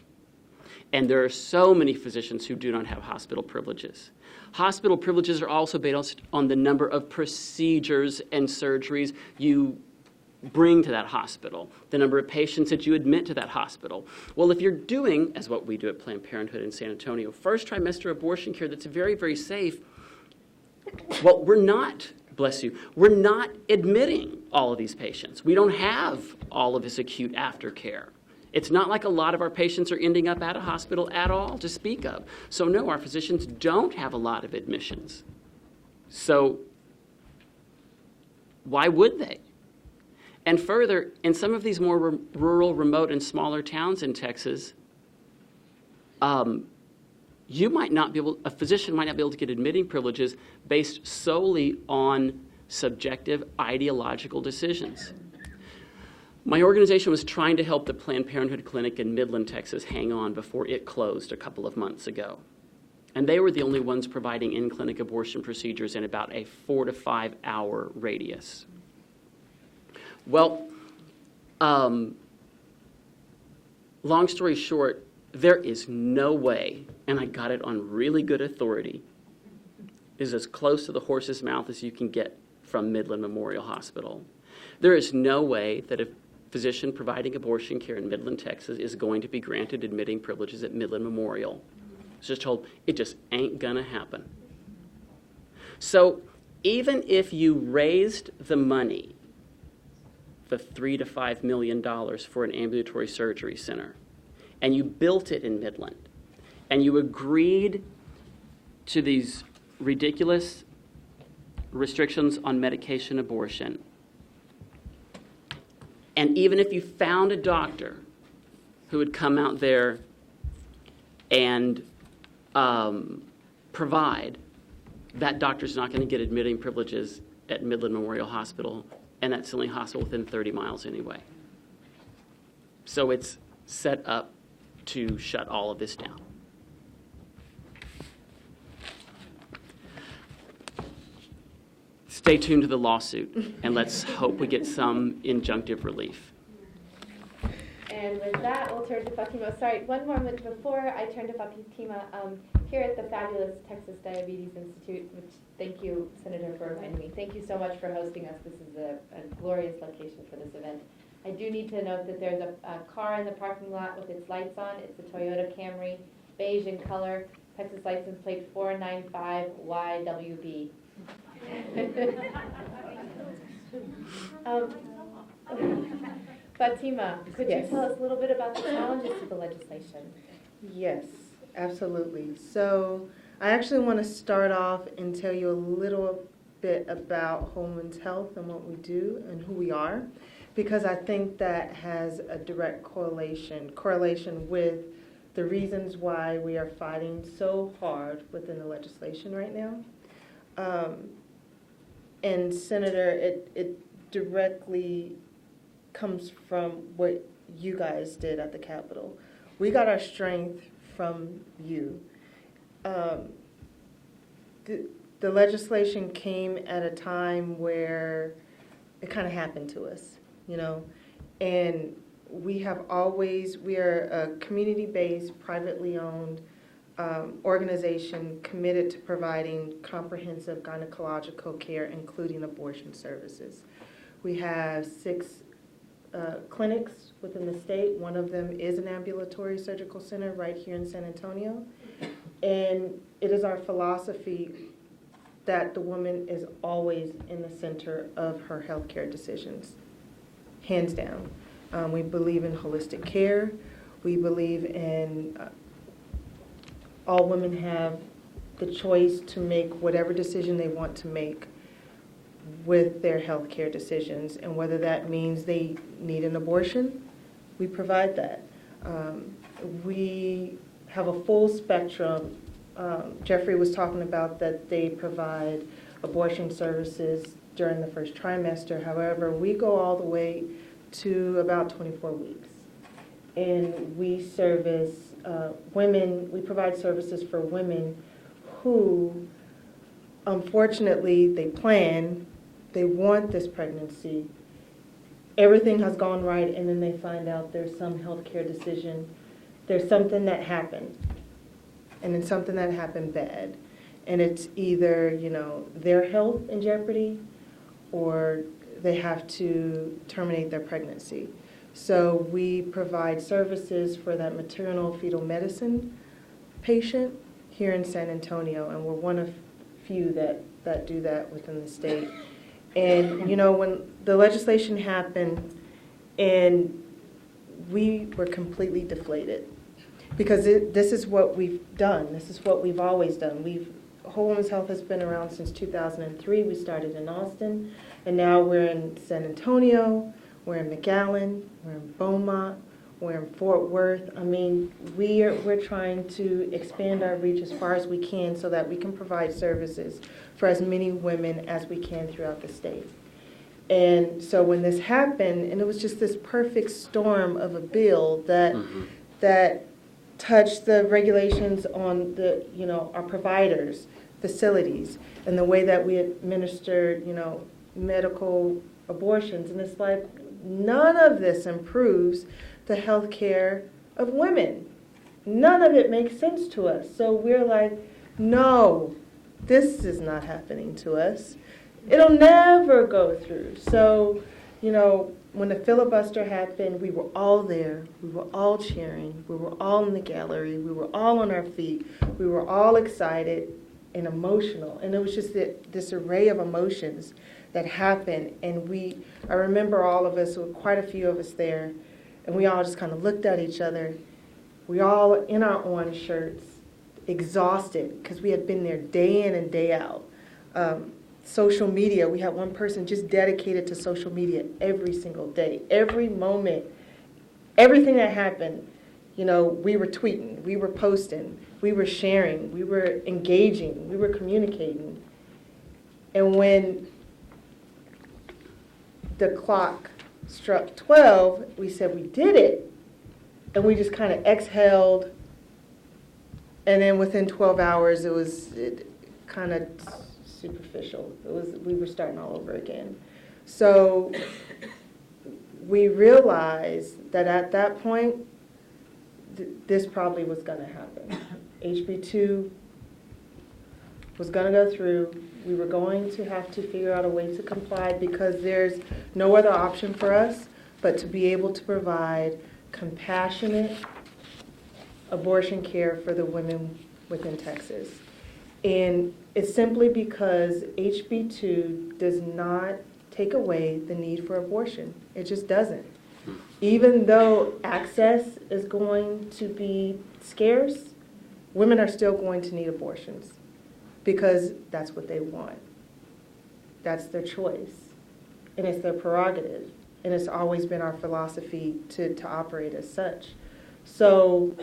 F: And there are so many physicians who do not have hospital privileges. Hospital privileges are also based on the number of procedures and surgeries you bring to that hospital, the number of patients that you admit to that hospital. Well, if you're doing, as what we do at Planned Parenthood in San Antonio, first trimester abortion care that's very, very safe, well, we're not, bless you, we're not admitting all of these patients. We don't have all of this acute aftercare. It's not like a lot of our patients are ending up at a hospital at all to speak of. So no, our physicians don't have a lot of admissions. So why would they? And further, in some of these more rural, remote, and smaller towns in Texas, a physician might not be able to get admitting privileges based solely on subjective ideological decisions. My organization was trying to help the Planned Parenthood clinic in Midland, Texas hang on before it closed a couple of months ago. And they were the only ones providing in-clinic abortion procedures in about a 4 to 5 hour radius. Well, long story short, there is no way, and I got it on really good authority, is as close to the horse's mouth as you can get from Midland Memorial Hospital. There is no way that a physician providing abortion care in Midland, Texas is going to be granted admitting privileges at Midland Memorial. It's just told, it just ain't gonna happen. So even if you raised the money, the $3 to $5 million for an ambulatory surgery center, and you built it in Midland, and you agreed to these ridiculous restrictions on medication abortion, and even if you found a doctor who would come out there and provide, that doctor's not going to get admitting privileges at Midland Memorial Hospital, and that's the only hospital within 30 miles anyway. So it's set up to shut all of this down. Stay tuned to the lawsuit, and let's hope we get some injunctive relief.
E: And with that, we'll turn to Fatima. Sorry, one moment before I turn to Fatima. Here at the fabulous Texas Diabetes Institute, which thank you, Senator, for reminding me. Thank you so much for hosting us. This is a glorious location for this event. I do need to note that there's a car in the parking lot with its lights on. It's a Toyota Camry, beige in color, Texas license plate 495YWB. Fatima, could you
G: Yes.
E: tell us a little bit about the challenges to the legislation?
G: Yes, absolutely. So I actually want to start off and tell you a little bit about Whole Women's Health and what we do and who we are, because I think that has a direct correlation with the reasons why we are fighting so hard within the legislation right now. And Senator, it directly comes from what you guys did at the Capitol. We got our strength from you. The legislation came at a time where it kind of happened to us, you know, and we are a community-based, privately owned organization committed to providing comprehensive gynecological care, including abortion services. We have 6 clinics within the state. One of them is an ambulatory surgical center right here in San Antonio. And it is our philosophy that the woman is always in the center of her healthcare decisions, hands down. We believe in holistic care. We believe in all women have the choice to make whatever decision they want to make with their healthcare decisions, and whether that means they need an abortion, we provide that. We have a full spectrum. Jeffrey was talking about that they provide abortion services during the first trimester. However, we go all the way to about 24 weeks. And we service women, we provide services for women who, unfortunately, they want this pregnancy. Everything has gone right, and then they find out there's some healthcare decision. There's something that happened, and then something that happened bad. And it's either, you know, their health in jeopardy, or they have to terminate their pregnancy. So we provide services for that maternal fetal medicine patient here in San Antonio, and we're one of few that do that within the state. And, you know, when the legislation happened, and we were completely deflated, because this is what we've done. This is what we've always done. Whole Women's Health has been around since 2003. We started in Austin, and now we're in San Antonio, we're in McAllen, we're in Beaumont, we're in Fort Worth. I mean, we're trying to expand our reach as far as we can so that we can provide services for as many women as we can throughout the state. And so when this happened, and it was just this perfect storm of a bill that touched the regulations on the, you know, our providers, facilities, and the way that we administered, you know, medical abortions. And it's like, none of this improves the health care of women. None of it makes sense to us. So we're like, no, this is not happening to us. It'll never go through. So, you know, when the filibuster happened, we were all there. We were all cheering. We were all in the gallery. We were all on our feet. We were all excited and emotional. And it was just this array of emotions that happened. And I remember all of us, quite a few of us there, and we all just kind of looked at each other. We all in our orange shirts, exhausted, because we had been there day in and day out. Social media, we had one person just dedicated to social media every single day, every moment, everything that happened, you know, we were tweeting, we were posting, we were sharing, we were engaging, we were communicating. And when the clock struck 12, we said we did it, and we just kind of exhaled, and then within 12 hours it kind of superficial. We were starting all over again. So we realized that at that point, this probably was going to happen. HB2 was going to go through. We were going to have to figure out a way to comply because there's no other option for us but to be able to provide compassionate abortion care for the women within Texas. And it's simply because HB2 does not take away the need for abortion. It just doesn't. Even though access is going to be scarce, women are still going to need abortions because that's what they want. That's their choice. And it's their prerogative. And it's always been our philosophy to operate as such. So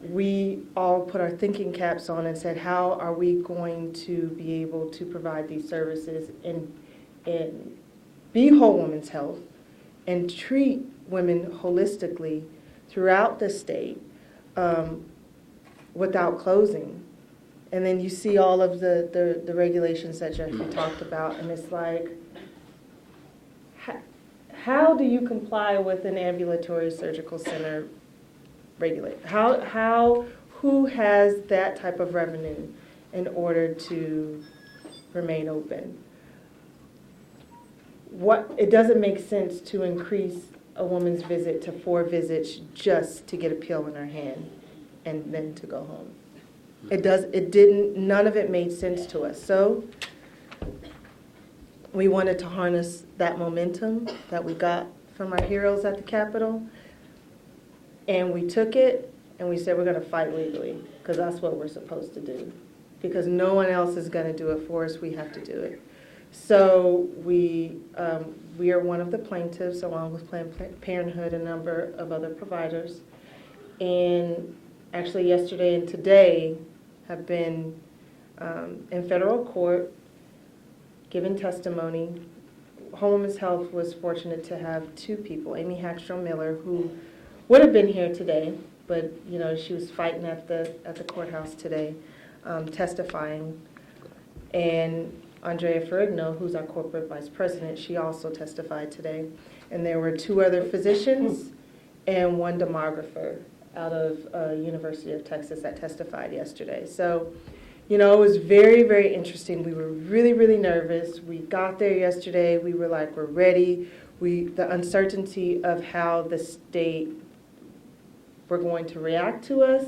G: we all put our thinking caps on and said, how are we going to be able to provide these services and be whole women's health and treat women holistically throughout the state without closing? And then you see all of the regulations that Jeffrey talked about, and it's like, how do you comply with an ambulatory surgical center regulate? Who has that type of revenue in order to remain open? It doesn't make sense to increase a woman's visit to 4 visits just to get a pill in her hand and then to go home. None of it made sense to us. So we wanted to harness that momentum that we got from our heroes at the Capitol, and we took it and we said we're going to fight legally because that's what we're supposed to do. Because no one else is going to do it for us, we have to do it. So we are one of the plaintiffs, along with Planned Parenthood, a number of other providers, and actually yesterday and today have been in federal court given testimony. Home Women's Health was fortunate to have 2 people, Amy Hackstrom Miller, who would have been here today, but she was fighting at the courthouse today, testifying, and Andrea Ferrigno, who's our corporate vice president, she also testified today. And there were 2 other physicians and 1 demographer out of University of Texas that testified yesterday. So, it was very, very interesting. We were really, really nervous. We got there yesterday. We were like, we're ready. The uncertainty of how the state were going to react to us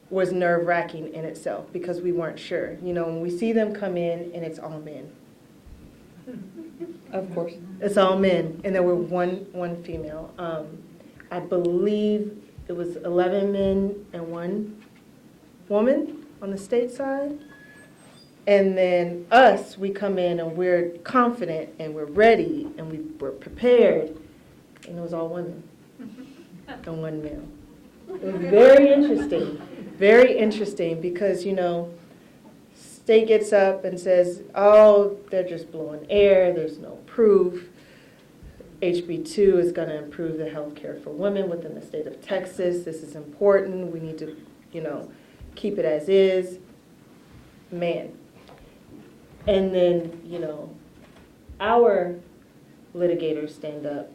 G: was nerve-wracking in itself because we weren't sure. When we see them come in and it's all men.
C: Of course.
G: It's all men, and there were one female. I believe it was 11 men and 1 woman on the state side. And then us, we come in and we're confident and we're ready and we're prepared, and it was all women and 1 male. It was very interesting. Very interesting because, state gets up and says, oh, they're just blowing air, there's no proof. HB2 is going to improve the health care for women within the state of Texas. This is important. We need to, keep it as is. Man. And then, our litigators stand up,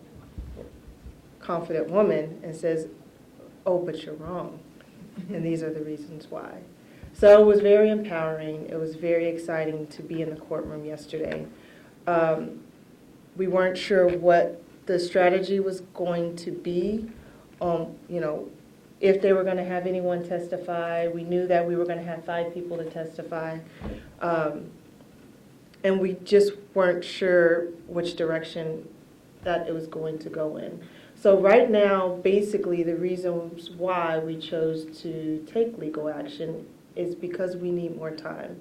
G: confident woman, and says, oh, but you're wrong. And these are the reasons why. So it was very empowering. It was very exciting to be in the courtroom yesterday. We weren't sure what the strategy was going to be, if they were going to have anyone testify. We knew that we were going to have 5 people to testify. And we just weren't sure which direction that it was going to go in. So right now, basically, the reasons why we chose to take legal action is because we need more time.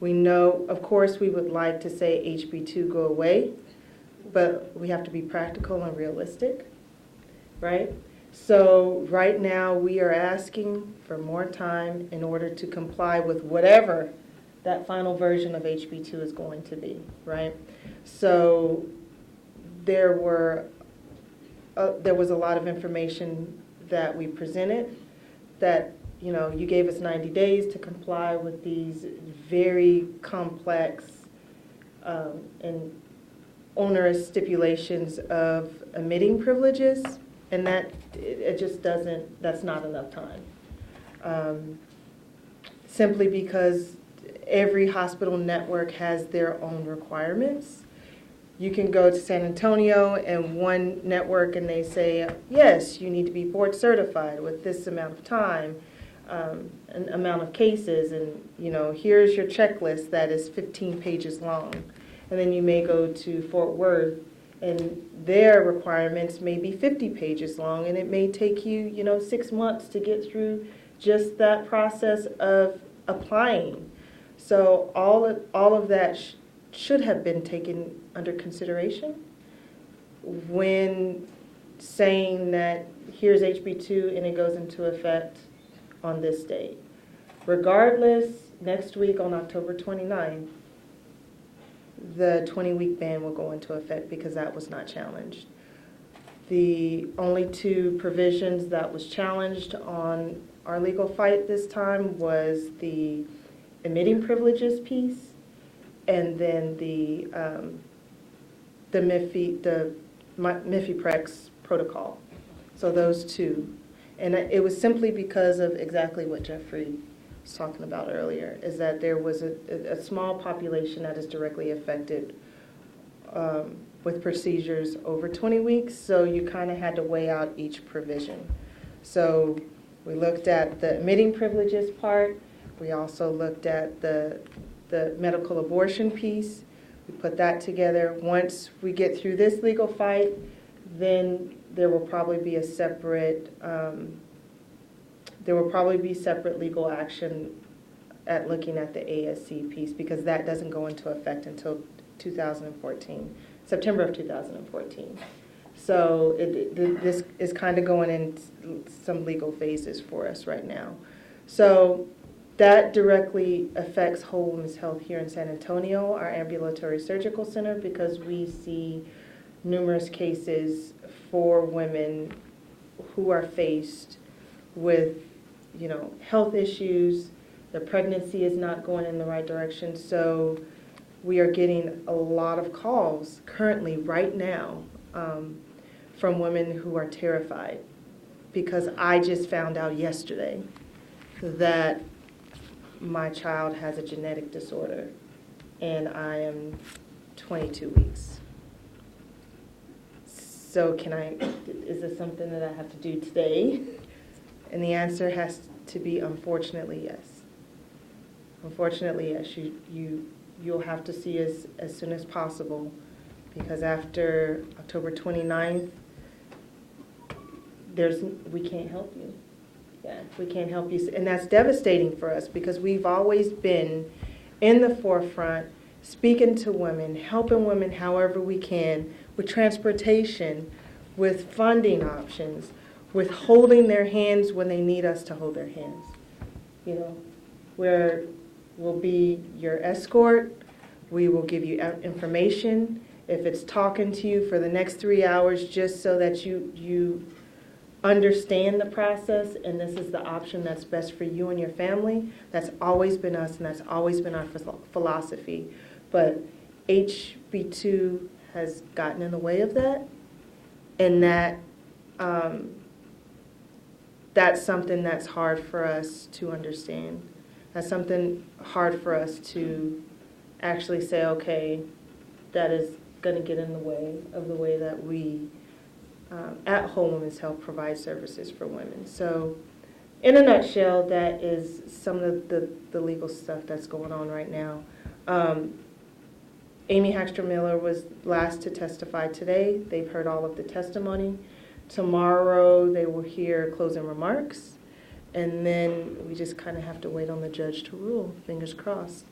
G: We know, of course, we would like to say HB2 go away, but we have to be practical and realistic, right? So right now, we are asking for more time in order to comply with whatever that final version of HB2 is going to be, right? So there was a lot of information that we presented that, you gave us 90 days to comply with these very complex and onerous stipulations of admitting privileges, and that, it just doesn't, that's not enough time. Simply because every hospital network has their own requirements. You can go to San Antonio and one network and they say, yes, you need to be board certified with this amount of time, an amount of cases, and here's your checklist that is 15 pages long. And then you may go to Fort Worth and their requirements may be 50 pages long, and it may take you, 6 months to get through just that process of applying. So all of that should have been taken under consideration when saying that here's HB2 and it goes into effect on this date. Regardless, next week on October 29th, the 20-week ban will go into effect because that was not challenged. The only two provisions that was challenged on our legal fight this time was the admitting privileges piece and then the MIFI-PREX protocol. So those two. And it was simply because of exactly what Jeffrey was talking about earlier, is that there was a small population that is directly affected with procedures over 20 weeks, so you kind of had to weigh out each provision. So we looked at the admitting privileges part. We also looked at the medical abortion piece. We put that together. Once we get through this legal fight, then there will probably be a separate separate legal action at looking at the ASC piece, because that doesn't go into effect until 2014, September of 2014. So this is kind of going in some legal phases for us right now. So that directly affects Whole Women's Health here in San Antonio, our ambulatory surgical center, because we see numerous cases for women who are faced with, health issues. Their pregnancy is not going in the right direction. So we are getting a lot of calls currently right now from women who are terrified, because I just found out yesterday that my child has a genetic disorder and I am 22 weeks. So is this something that I have to do today? And the answer has to be, unfortunately, yes. Unfortunately, yes. You'll have to see us as soon as possible, because after October 29th, we can't help you. Yeah, we can't help you. And that's devastating for us, because we've always been in the forefront, speaking to women, helping women however we can, with transportation, with funding options, with holding their hands when they need us to hold their hands. Where we'll be your escort, we will give you information. If it's talking to you for the next 3 hours, just so that you understand the process and this is the option that's best for you and your family, that's always been us and that's always been our philosophy. But HB2 has gotten in the way of that, and that's something that's hard for us to understand. That's something hard for us to actually say, okay, that is going to get in the way of the way that we at Whole Women's Health provide services for women. So in a nutshell, that is some of the legal stuff that's going on right now. Amy Hackster-Miller was last to testify today. They've heard all of the testimony. Tomorrow they will hear closing remarks, and then we just kind of have to wait on the judge to rule, fingers crossed.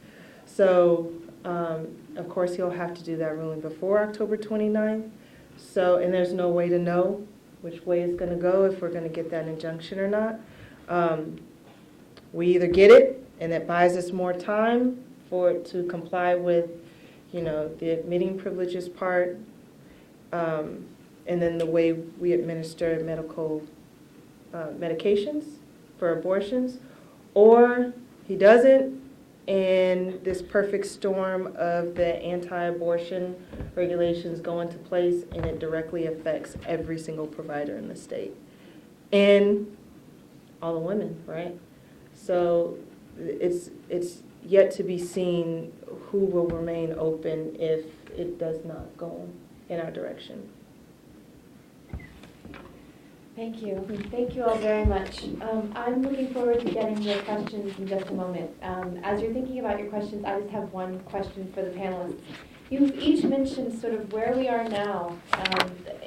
G: So, of course, he'll have to do that ruling before October 29th. So, and there's no way to know which way it's going to go, if we're going to get that injunction or not. We either get it, and it buys us more time for it to comply with, the admitting privileges part, and then the way we administer medical medications for abortions, or he doesn't, and this perfect storm of the anti-abortion regulations go into place, and it directly affects every single provider in the state and all the women, right? So it's yet to be seen who will remain open if it does not go in our direction.
E: Thank you. Thank you all very much. I'm looking forward to getting your questions in just a moment. As you're thinking about your questions, I just have one question for the panelists. You've each mentioned sort of where we are now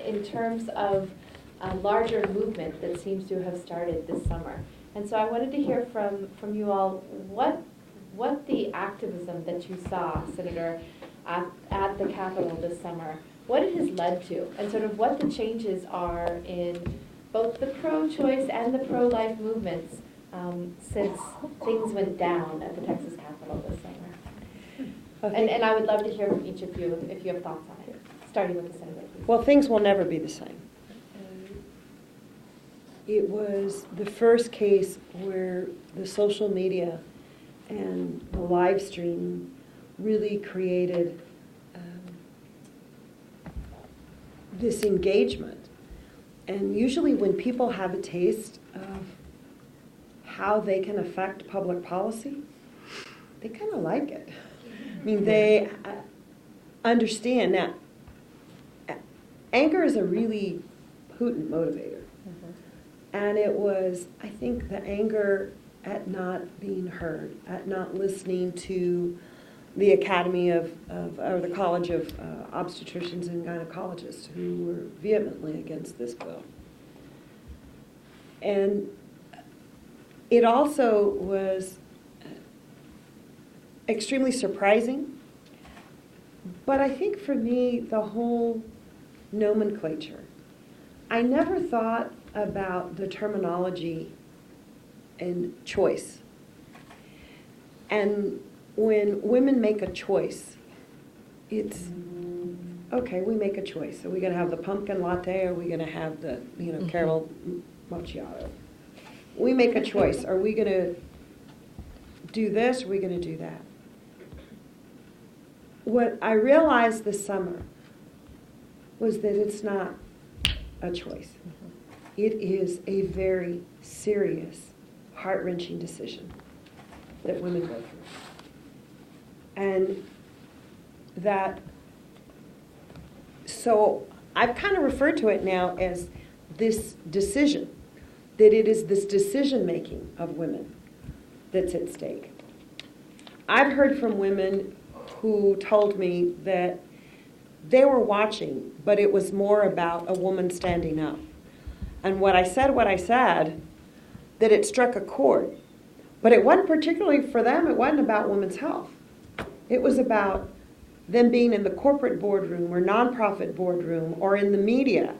E: in terms of a larger movement that seems to have started this summer. And so I wanted to hear from you all what the activism that you saw, Senator, at the Capitol this summer, what it has led to, and sort of what the changes are in both the pro-choice and the pro-life movements since things went down at the Texas Capitol this summer. And I would love to hear from each of you if you have thoughts on it, starting with the Senator, please.
C: Well, things will never be the same. It was the first case where the social media and the live stream really created this engagement. And usually when people have a taste of how they can affect public policy, they kind of like it. I mean, they understand. Now, anger is a really potent motivator. And it was, I think, the anger at not being heard, at not listening to the Academy or the College of Obstetricians and Gynecologists who were vehemently against this bill. And it also was extremely surprising, but I think for me, the whole nomenclature, I never thought about the terminology and choice. And when women make a choice, it's, okay, we make a choice. Are we going to have the pumpkin latte, or are we going to have the, caramel macchiato? We make a choice. Are we going to do this, or are we going to do that? What I realized this summer was that it's not a choice. It is a very serious, heart-wrenching decision that women go through. And that, so I've kind of referred to it now as this decision, that it is this decision-making of women that's at stake. I've heard from women who told me that they were watching, but it was more about a woman standing up. And what I said, that it struck a chord. But it wasn't particularly for them, it wasn't about women's health. It was about them being in the corporate boardroom or nonprofit boardroom or in the media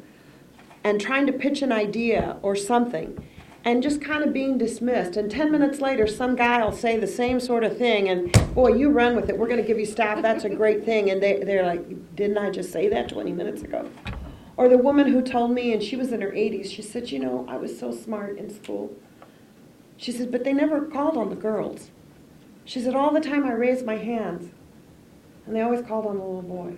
C: and trying to pitch an idea or something and just kind of being dismissed. And 10 minutes later, some guy will say the same sort of thing and, boy, you run with it. We're going to give you staff. That's a great thing. And they're like, didn't I just say that 20 minutes ago? Or the woman who told me, and she was in her 80s, she said, I was so smart in school. She said, but they never called on the girls. She said, all the time I raised my hands, and they always called on the little boy.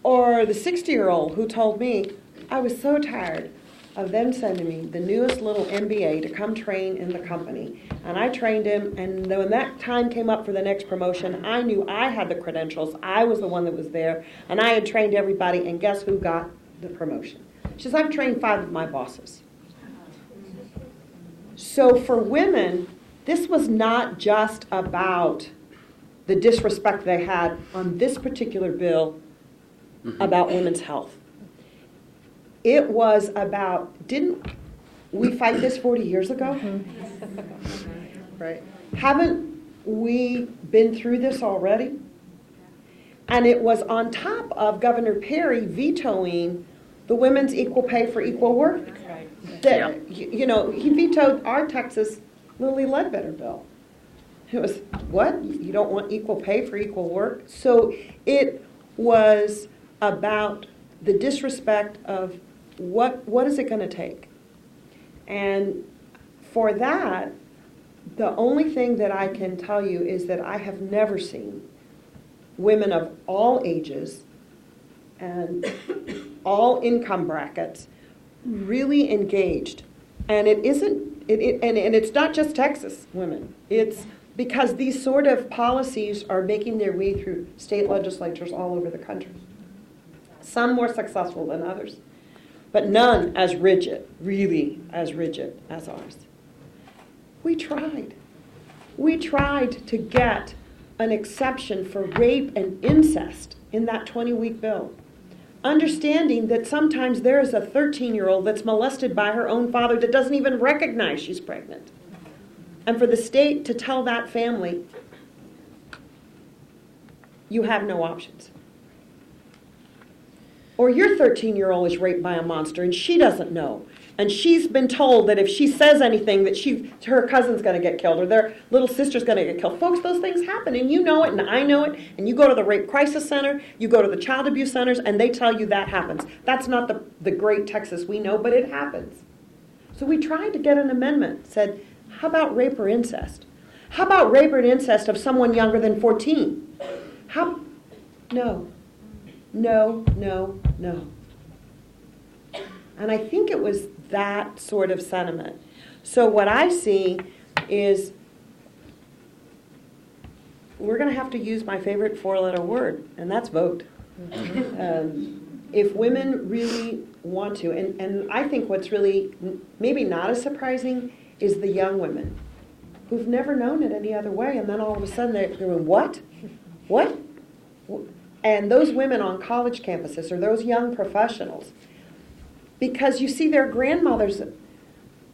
C: Or the 60-year-old who told me, I was so tired of them sending me the newest little MBA to come train in the company. And I trained him, and when that time came up for the next promotion, I knew I had the credentials. I was the one that was there, and I had trained everybody, and guess who got the promotion? She says, I've trained 5 of my bosses. So for women, this was not just about the disrespect they had on this particular bill about women's health. It was about, didn't we fight this 40 years ago?
G: Right.
C: Haven't we been through this already? And it was on top of Governor Perry vetoing the women's equal pay for equal work. That, he vetoed our Texas Lilly Ledbetter bill. It was, what? You don't want equal pay for equal work? So it was about the disrespect of what is it going to take? And for that, The only thing that I can tell you is that I have never seen women of all ages and all income brackets really engaged. And it isn't, and it's not just Texas women. It's because these sort of policies are making their way through state legislatures all over the country. Some more successful than others, but none as rigid, really as rigid as ours. We tried. We tried to get an exception for rape and incest in that 20-week bill, understanding that sometimes there is a 13-year-old that's molested by her own father that doesn't even recognize she's pregnant. And for the state to tell that family, you have no options. Or your 13-year-old is raped by a monster and she doesn't know. And she's been told that if she says anything that her cousin's going to get killed or their little sister's going to get killed. Folks, those things happen and you know it and I know it. And you go to the Rape Crisis Center, you go to the child abuse centers, and they tell you that happens. That's not the great Texas we know, but it happens. So we tried to get an amendment, said, how about rape or incest? How about rape or incest of someone younger than 14? No. No, no, no. And I think it was that sort of sentiment. So what I see is we're going to have to use my favorite four-letter word, and that's vote. If women really want to, and I think what's really maybe not as surprising is the young women who've never known it any other way, and then all of a sudden they're going, what? What? And those women on college campuses or those young professionals, because you see their grandmothers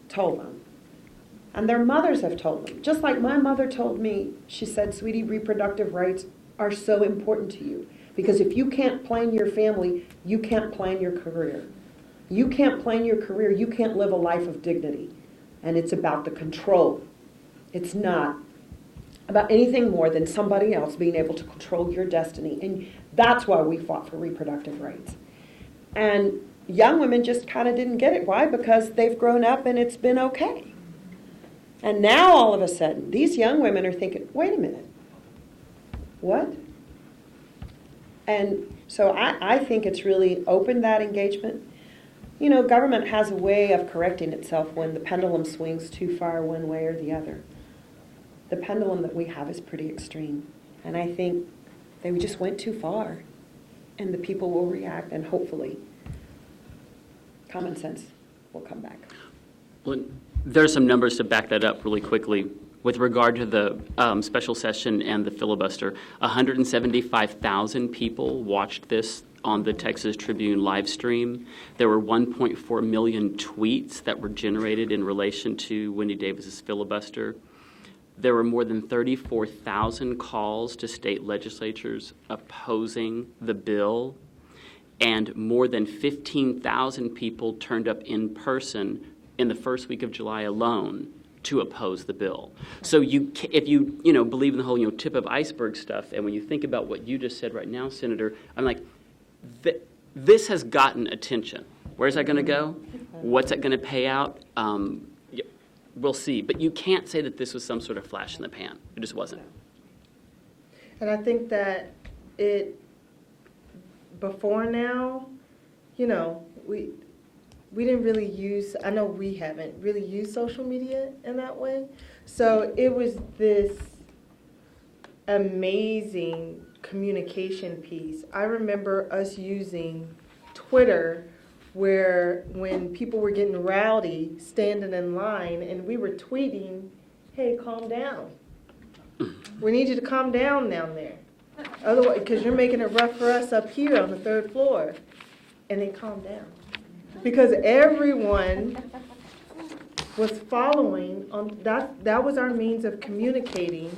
C: told them, and their mothers have told them. Just like my mother told me, she said, sweetie, reproductive rights are so important to you. Because if you can't plan your family, you can't plan your career. You can't plan your career, you can't live a life of dignity. And it's about the control. It's not about anything more than somebody else being able to control your destiny. And that's why we fought for reproductive rights. And young women just kind of didn't get it. Why? Because they've grown up and it's been okay. And now all of a sudden, these young women are thinking, wait a minute, what? And so I think it's really opened that engagement. You know, government has a way of correcting itself when the pendulum swings too far one way or the other. The pendulum that we have is pretty extreme. And I think they just went too far. And the people will react, and hopefully common sense will come back.
F: Well, there are some numbers to back that up really quickly. With regard to the special session and the filibuster, 175,000 people watched this on the Texas Tribune live stream. There were 1.4 million tweets that were generated in relation to Wendy Davis's filibuster. There were more than 34,000 calls to state legislatures opposing the bill, and more than 15,000 people turned up in person in the first week of July alone to oppose the bill. So if you believe in the whole tip of iceberg stuff, and when you think about what you just said right now, Senator, I'm like, this has gotten attention. Where's that going to go? What's that going to pay out? We'll see. But you can't say that this was some sort of flash in the pan. It just wasn't.
G: And I think that before now, we didn't really use, I know we haven't really used social media in that way. So it was this amazing communication piece. I remember us using Twitter where when people were getting rowdy, standing in line, and we were tweeting, hey, calm down. We need you to calm down there. Otherwise, because you're making it rough for us up here on the third floor. And then calm down. Because everyone was following on that was our means of communicating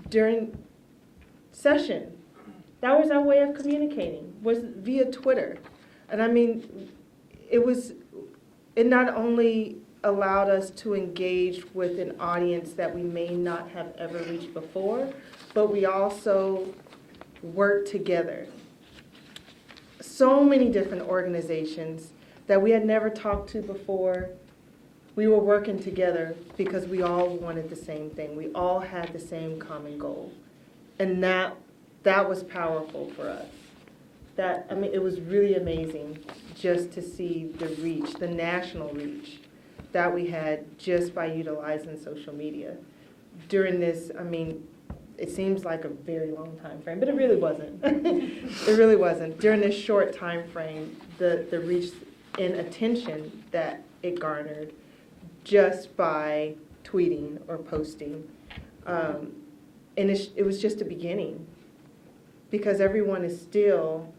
G: during session. That was our way of communicating, was via Twitter. And I mean, it not only allowed us to engage with an audience that we may not have ever reached before, but we also worked together. So many different organizations that we had never talked to before we were working together because we all wanted the same thing. We all had the same common goal. And that was powerful for us. It was really amazing just to see the reach, the national reach that we had just by utilizing social media. During this, it seems like a very long time frame, but it really wasn't. It really wasn't. During this short time frame, the reach and attention that it garnered just by tweeting or posting. And it was just a beginning, because everyone is still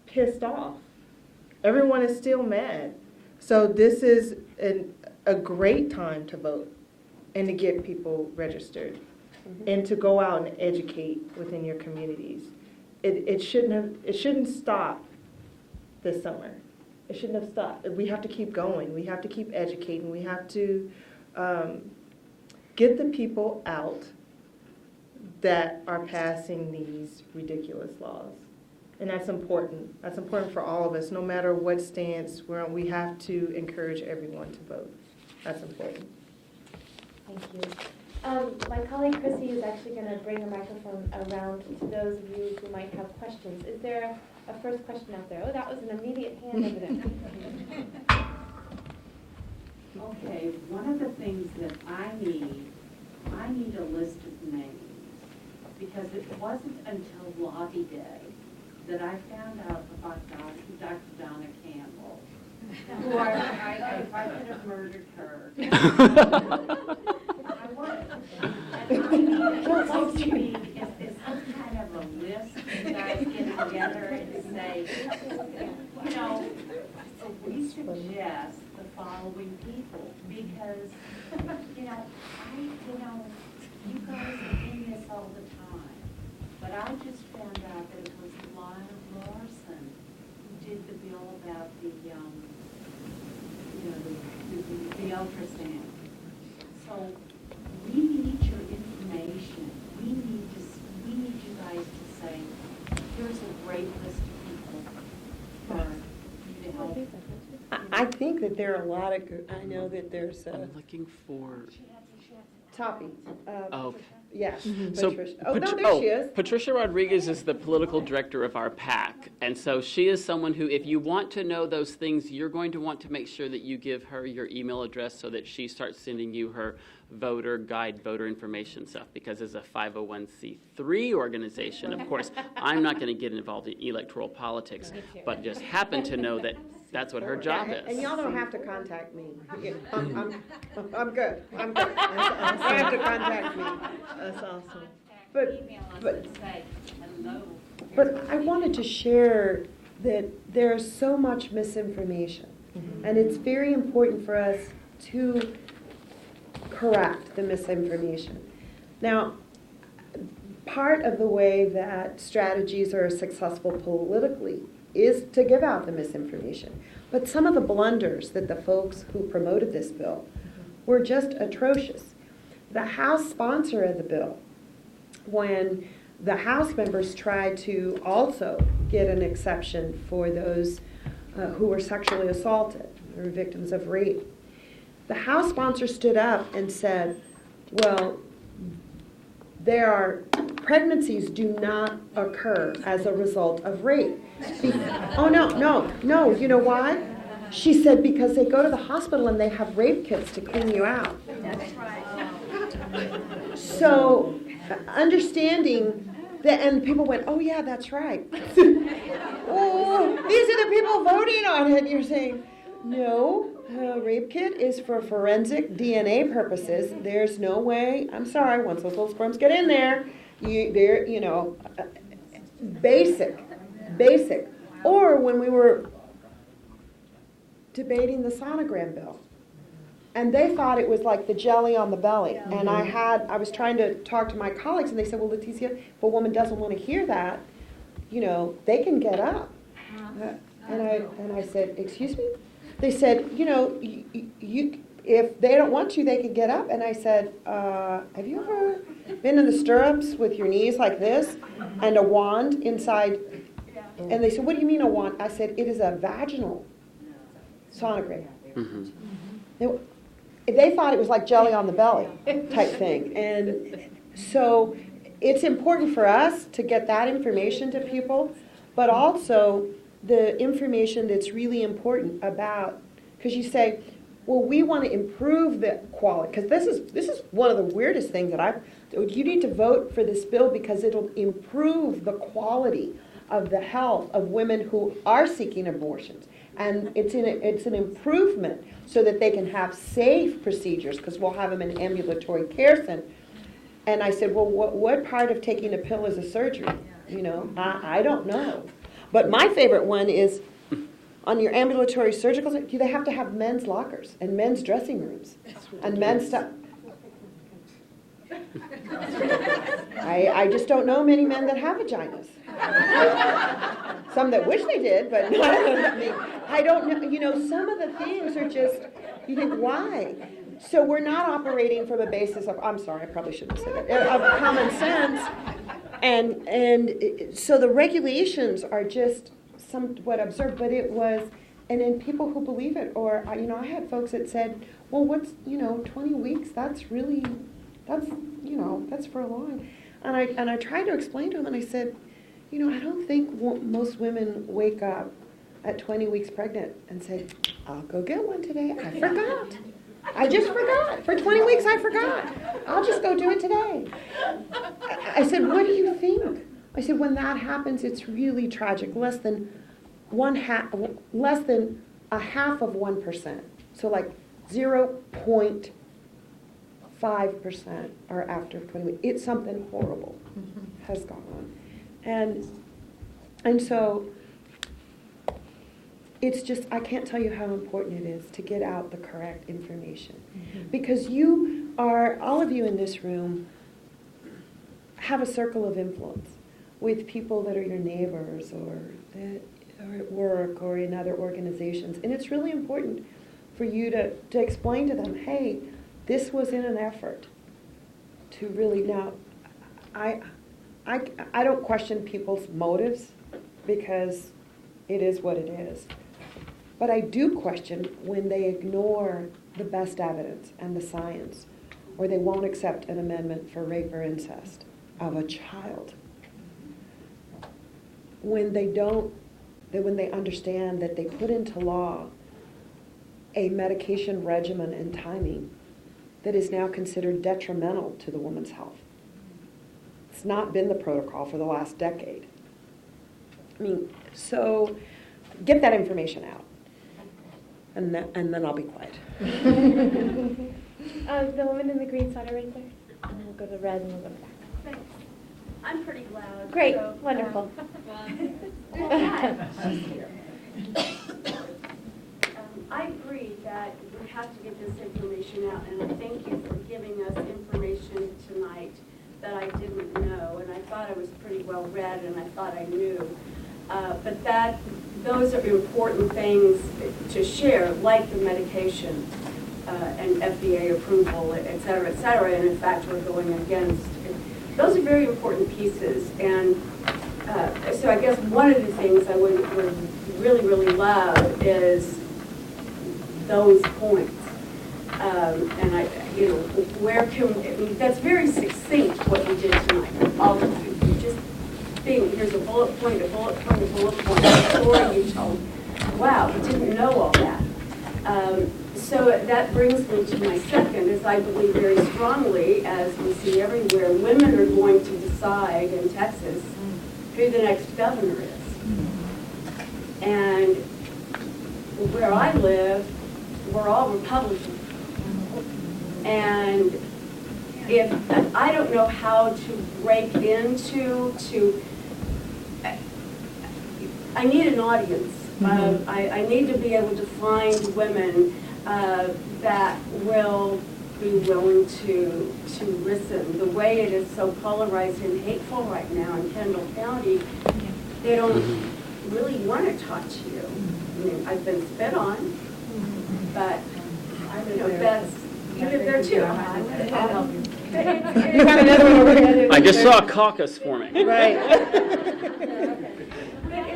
G: pissed off. Everyone is still mad. So this is a great time to vote and to get people registered and to go out and educate within your communities. It shouldn't stop this summer. It shouldn't have stopped. We have to keep going. We have to keep educating. We have to get the people out that are passing these ridiculous laws. And that's important. That's important for all of us. No matter what stance we're on, we have to encourage everyone to vote. That's important.
E: Thank you. My colleague Chrissy is actually going to bring a microphone around to those of you who might have questions. Is there a first question out there? Oh, that was an immediate hand over there.
H: Okay, one of the things that I need a list of names, because it wasn't until Lobby Day that I found out about Dr. Donna Campbell, who I could have murdered her. I would. And I need is some kind of a list you guys get together and say, we suggest the following people, because, you guys are in this all the time. But I just found out that it was Lionel Larson who did the bill about the ultrasound. So we need your information. We need you guys to say, here's a great list of people for you to help.
C: I think that there are a lot of, I know that there's
F: I'm looking for.
C: Toppy.
F: Oh.
C: Yes.
F: So,
C: Patricia. Oh, no, there she is.
F: Patricia Rodriguez is the political director of our PAC. And so she is someone who, if you want to know those things, you're going to want to make sure that you give her your email address so that she starts sending you her voter guide, voter information stuff. Because as a 501c3 organization, of course, I'm not going to get involved in electoral politics, but just happen to know that that's what her job is.
C: And y'all don't have to contact me. I'm good. I'm good. You don't have to contact me.
G: That's awesome.
C: But I wanted to share that there's so much misinformation, and it's very important for us to correct the misinformation. Now, part of the way that strategies are successful politically is to give out the misinformation. But some of the blunders that the folks who promoted this bill were just atrocious. The House sponsor of the bill, when the House members tried to also get an exception for those who were sexually assaulted or victims of rape, the House sponsor stood up and said, well, pregnancies do not occur as a result of rape. Oh, no, you know why? She said because they go to the hospital and they have rape kits to clean you out. That's right. So, understanding that, and people went, oh yeah, that's right. Oh, these are the people voting on it. And you're saying, no, a rape kit is for forensic DNA purposes. There's no way, I'm sorry, once those little sperms get in there, basic. Or when we were debating the sonogram bill, and they thought it was like the jelly on the belly. And I was trying to talk to my colleagues, and they said, well, Leticia, if a woman doesn't want to hear that, they can get up. And I said, excuse me? They said, if they don't want to, they can get up. And I said, have you ever been in the stirrups with your knees like this and a wand inside? And they said, what do you mean a wand? I said, it is a vaginal sonogram. They thought it was like jelly on the belly type thing. And so it's important for us to get that information to people, but also the information that's really important about, because you say, well, we want to improve the quality, because this is one of the weirdest things that you need to vote for this bill because it'll improve the quality of the health of women who are seeking abortions. And it's an improvement so that they can have safe procedures, because we'll have them in ambulatory care center. And I said, well, what part of taking a pill is a surgery? You know, I don't know. But my favorite one is on your ambulatory surgical, do they have to have men's lockers and men's dressing rooms and men's stuff? I just don't know many men that have vaginas. Some that wish they did, but I don't know. You know, some of the things are just, you think, why? So we're not operating from a basis of, I'm sorry, I probably shouldn't say that, of common sense. And so the regulations are just somewhat absurd, but it was, and then people who believe it, or, you know, I had folks that said, well, what's, 20 weeks, that's for a long. And I tried to explain to them, and I said, I don't think most women wake up at 20 weeks pregnant and say, I'll go get one today. I forgot. I just forgot. For 20 weeks, I forgot. I'll just go do it today. I said, what do you think? I said, when that happens, it's really tragic. Less than a half of 1%. So like 0.5% are after 20 weeks. It's something horrible has gone on. And so it's just, I can't tell you how important it is to get out the correct information. Because all of you in this room have a circle of influence with people that are your neighbors or that are at work or in other organizations. And it's really important for you to explain to them, hey, this was in an effort to really, now, I don't question people's motives because it is what it is. But I do question when they ignore the best evidence and the science, or they won't accept an amendment for rape or incest of a child. When they understand that they put into law a medication regimen and timing that is now considered detrimental to the woman's health. It's not been the protocol for the last decade. So get that information out. And then I'll be quiet.
E: The woman in the green sweater right there. And then we'll go to red and we'll go to back.
I: Thanks. I'm pretty loud.
E: Great,
I: so,
E: wonderful.
I: I agree that we have to get this information out, and I thank you for giving us information tonight that I didn't know, and I thought I was pretty well read, and I thought I knew. But those are important things to share, like the medication and FDA approval, et cetera, and in fact we're going against. Those are very important pieces, and so I guess one of the things I would really, really love is those points. And where can that's very succinct what you did tonight. All of you just think, here's a bullet point, a bullet point, a bullet point, a story you told. Wow, we didn't know all that. So that brings me to my second, is I believe very strongly, as we see everywhere, women are going to decide in Texas who the next governor is. And where I live, we're all Republican. And if I don't know how to break into I need an audience. I need to be able to find women that will be willing to listen. The way it is so polarized and hateful right now in Kendall County, they don't really want to talk to you. I mean, I've been spit on, but that's, you live there too.
C: You have another one over here.
F: I just saw a caucus forming.
C: Right.
I: But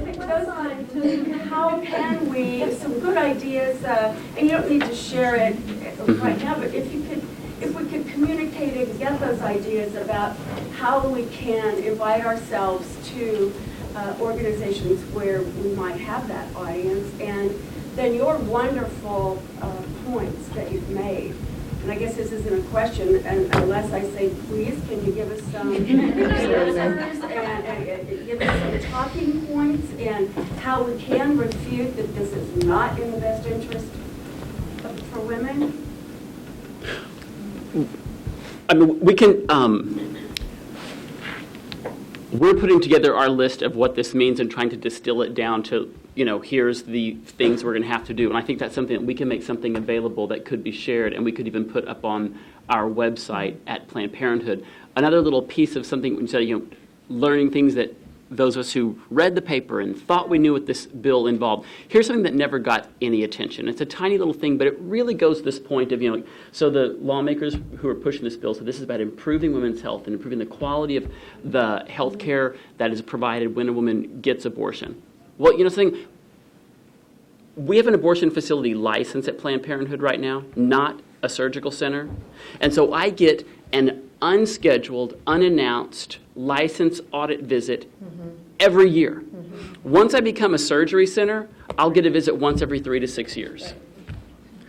I: it's how can we, some good ideas, and you don't need to share it right now, but if we could communicate and get those ideas about how we can invite ourselves to organizations where we might have that audience, and then your wonderful points that you've made. And I guess this isn't a question, and unless I say, please, can you give us some answers and give us some talking points and how we can refute that this is not in the best interest for women?
F: I mean, we can, we're putting together our list of what this means and trying to distill it down to, here's the things we're going to have to do. And I think that's something that we can make something available that could be shared, and we could even put up on our website at Planned Parenthood. Another little piece of something, instead of, learning things that those of us who read the paper and thought we knew what this bill involved. Here's something that never got any attention. It's a tiny little thing, but it really goes to this point of, so the lawmakers who are pushing this bill, so this is about improving women's health and improving the quality of the health care that is provided when a woman gets abortion. Well, something, we have an abortion facility license at Planned Parenthood right now, not a surgical center. And so I get an unscheduled, unannounced license audit visit every year. Once I become a surgery center, I'll get a visit once every 3 to 6 years.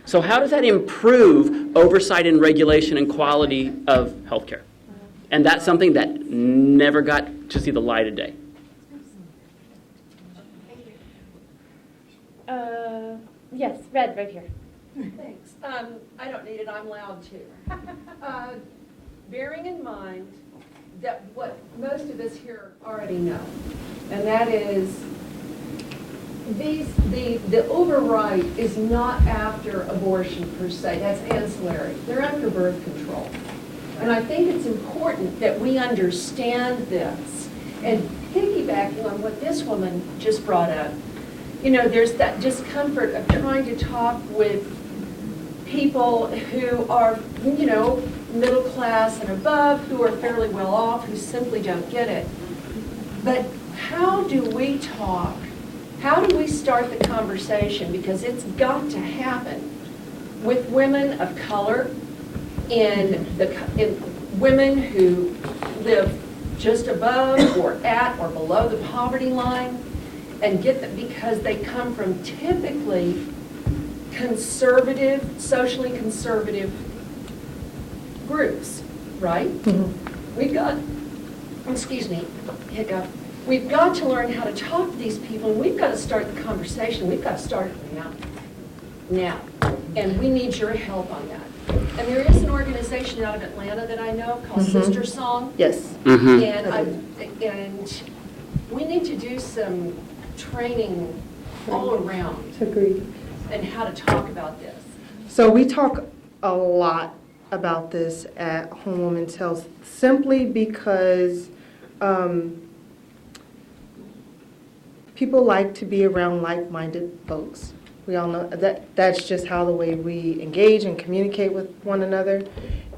F: So how does that improve oversight and regulation and quality of healthcare? And that's something that never got to see the light of day.
E: Yes, Red, right here.
J: Thanks. I don't need it, I'm loud too. Bearing in mind that what most of us here already know, and that is the override is not after abortion per se, that's ancillary. They're after birth control. And I think it's important that we understand this. And piggybacking on what this woman just brought up, there's that discomfort of trying to talk with people who are, middle class and above, who are fairly well off, who simply don't get it. But how do we talk? How do we start the conversation? Because it's got to happen with women of color and women who live just above or at or below the poverty line, and get them because they come from typically conservative, socially conservative groups, right? We've got, hiccup. We've got to learn how to talk to these people, and we've got to start the conversation. We've got to start it now. And we need your help on that. And there is an organization out of Atlanta that I know called Sister Song.
G: Yes.
J: And we need to do some training all around.
G: Agreed.
J: And how to talk about this.
G: So we talk a lot about this at Home Women's Health simply because people like to be around like-minded folks. We all know that's just how the way we engage and communicate with one another.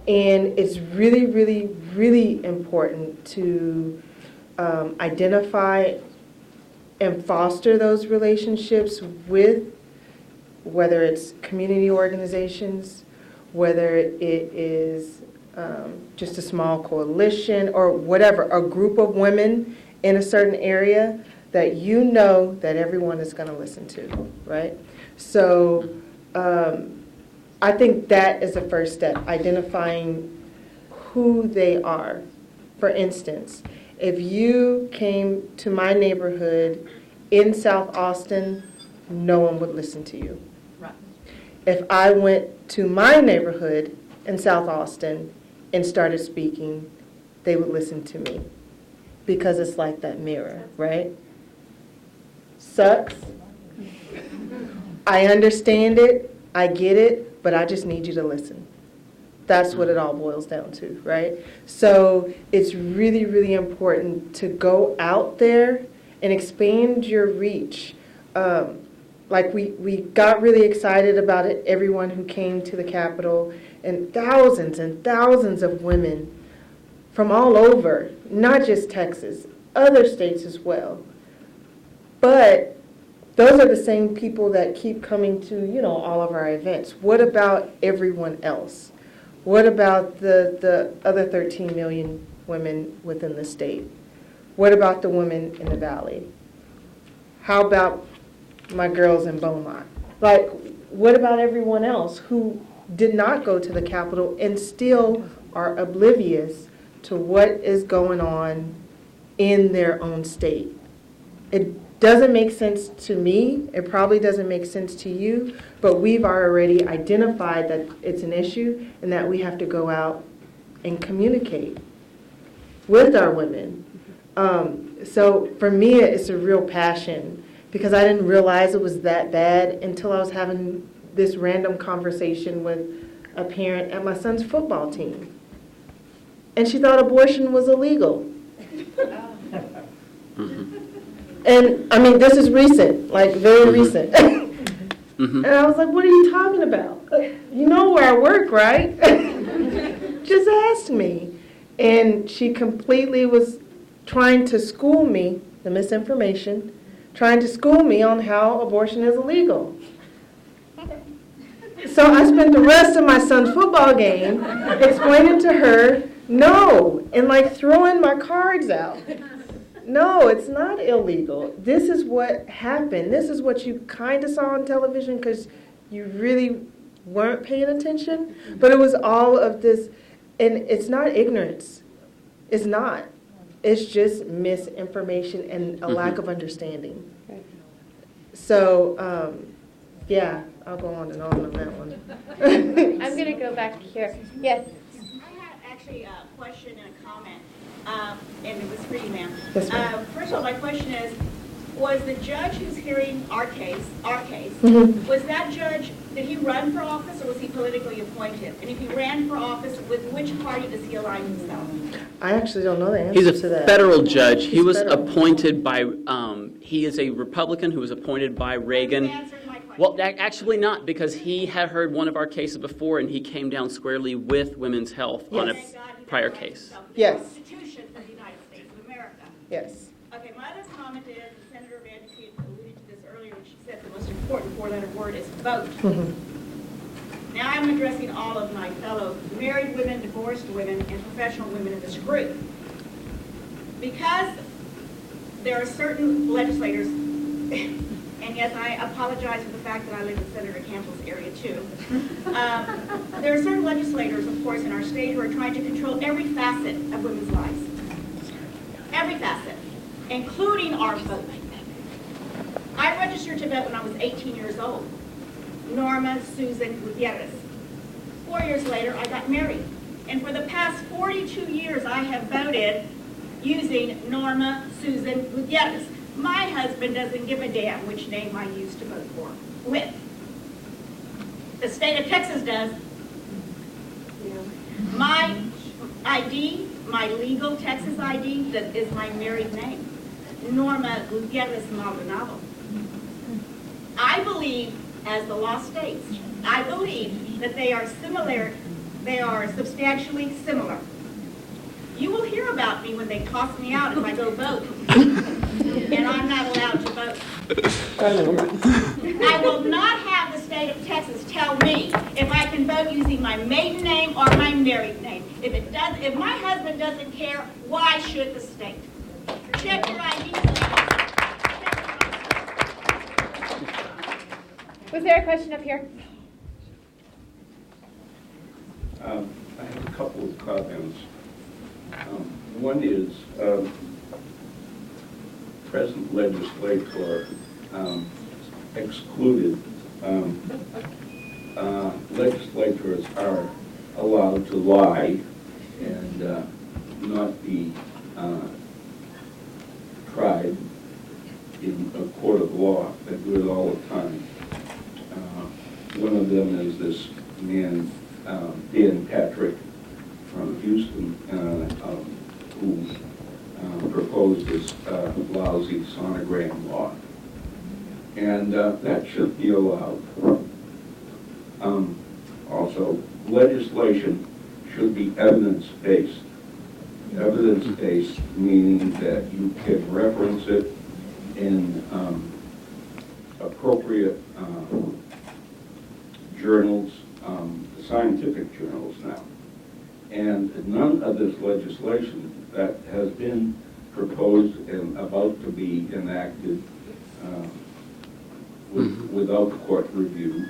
G: And it's really, really, really important to identify and foster those relationships with, whether it's community organizations, whether it is just a small coalition or whatever, a group of women in a certain area that that everyone is going to listen to, right? So I think that is the first step, identifying who they are. For instance, if you came to my neighborhood in South Austin, no one would listen to you.
J: Right.
G: If I went to my neighborhood in South Austin and started speaking, they would listen to me because it's like that mirror, right? Sucks. I understand it, I get it, but I just need you to listen. That's what it all boils down to, right? So it's really, really important to go out there and expand your reach. Like we got really excited about it, everyone who came to the Capitol, and thousands of women from all over, not just Texas, other states as well. But those are the same people that keep coming to, all of our events. What about everyone else? What about the other 13 million women within the state? What about the women in the Valley? How about my girls in Beaumont? Like, what about everyone else who did not go to the Capitol and still are oblivious to what is going on in their own state? It doesn't make sense to me. It probably doesn't make sense to you, but we've already identified that it's an issue and that we have to go out and communicate with our women. So for me, it's a real passion because I didn't realize it was that bad until I was having this random conversation with a parent at my son's football team. And she thought abortion was illegal. And I mean, this is recent, like very recent. And I was like, what are you talking about? You know where I work, right? Just ask me. And she completely was trying to school me, the misinformation, trying to school me on how abortion is illegal. So I spent the rest of my son's football game explaining to her, no, and like throwing my cards out. No, it's not illegal. This is what happened. This is what you kind of saw on television because you really weren't paying attention. But it was all of this, and it's not ignorance. It's not. It's just misinformation and a lack of understanding. So, yeah, I'll go on and on that one.
E: I'm going to go back here. Yes.
K: I had actually a question and a comment, and it was for you, ma'am.
G: Yes, ma'am.
K: First of all, my question is, was the judge who's hearing our case, was that judge, did he run for office or was he politically appointed? And if he ran for office, with which party does he align himself?
G: I actually don't know the answer
F: He's
G: to
F: a
G: that.
F: federal judge. He
G: He's
F: was
G: federal.
F: appointed by, he is a Republican who was appointed by Reagan.
K: You answered my question.
F: Well, actually not, because he had heard one of our cases before, and he came down squarely with Women's Health on a
K: Thank God he
F: prior
K: doesn't
F: case.
K: himself. The
G: Yes.
K: Constitution of the United States of America.
G: Yes.
K: Okay, my other comment is, the Senator Vanderkeet alluded to this earlier when she said the most important four-letter word is vote. Now I'm addressing all of my fellow married women, divorced women, and professional women in this group. Because there are certain legislators, and yes, I apologize for the fact that I live in Senator Campbell's area too. There are certain legislators, of course, in our state who are trying to control every facet of women's lives. Every facet, including our vote. I registered to vote when I was 18 years old. Norma Susan Gutierrez. 4 years later, I got married. And for the past 42 years, I have voted using Norma Susan Gutierrez. My husband doesn't give a damn which name I used to vote for. With. The state of Texas does. My ID, my legal Texas ID, that is my married name. Norma Gutierrez Maldonado. I believe, as the law states, I believe that they are substantially similar. You will hear about me when they toss me out if I go vote. And I'm not allowed to vote. I will not have the state of Texas tell me if I can vote using my maiden name or my married name. If my husband doesn't care, why should the state? Check your ID.
E: Was there a question up here?
L: I have a couple of comments. One is, present legislator excluded. Legislators are allowed to lie and not be tried in a court of law. They do it all the time. One of them is this man, Dan Patrick from Houston, who proposed this lousy sonogram law. And that should be allowed. Also, legislation should be evidence-based. Evidence-based meaning that you can reference it in appropriate journals, scientific journals now. And none of this legislation that has been proposed and about to be enacted without court review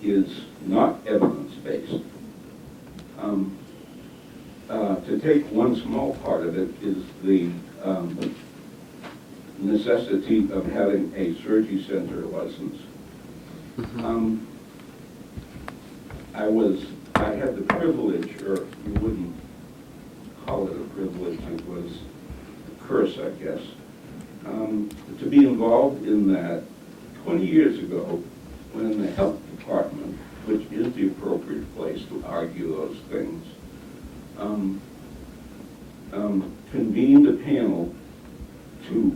L: is not evidence-based. To take one small part of it is the necessity of having a surgery center license. I had the privilege, or you wouldn't call it a privilege, it was a curse, I guess, to be involved in that 20 years ago when the health department, which is the appropriate place to argue those things, convened a panel to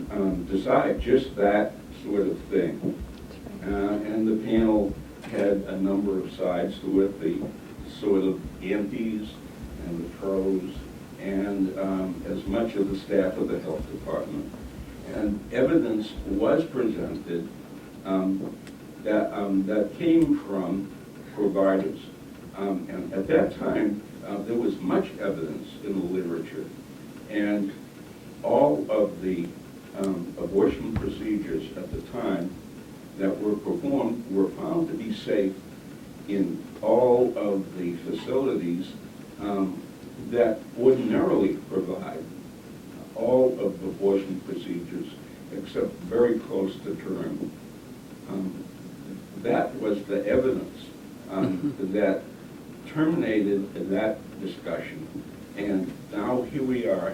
L: decide just that sort of thing. And the panel had a number of sides to it, the sort of antis and the pros, and as much of the staff of the health department. And evidence was presented that came from providers. And at that time, there was much evidence in the literature, and all of the abortion procedures at the time that were performed were found to be safe in all of the facilities that ordinarily provide all of the abortion procedures except very close to term. That was the evidence that terminated that discussion. And now here we are.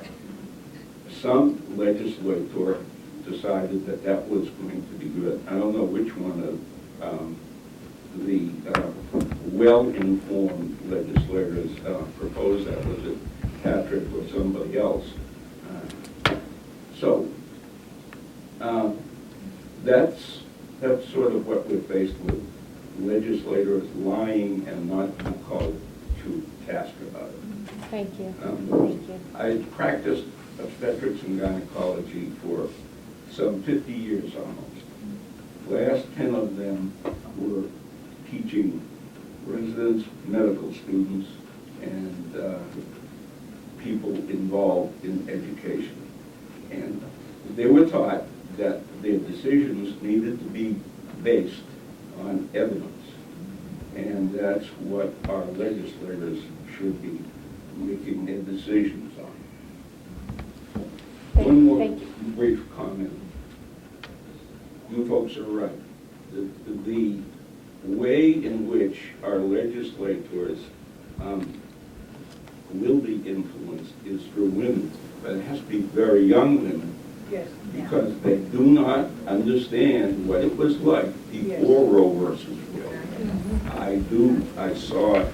L: Some legislator decided that that was going to be good. I don't know which one of the well-informed legislators proposed that. Was it Patrick or somebody else? So that's sort of what we're faced with. Legislators lying and not being called to task about it.
E: Thank you.
L: Thank you. I practiced obstetrics and gynecology for some 50 years almost. Last 10 of them were teaching residents, medical students, and people involved in education. And they were taught that their decisions needed to be based on evidence. And that's what our legislators should be making their decisions on. One more brief comment. You folks are right. The way in which our legislators will be influenced is through women, but it has to be very young women.
J: Yes.
L: Because they do not understand what it was like before Roe versus Wade. I saw it.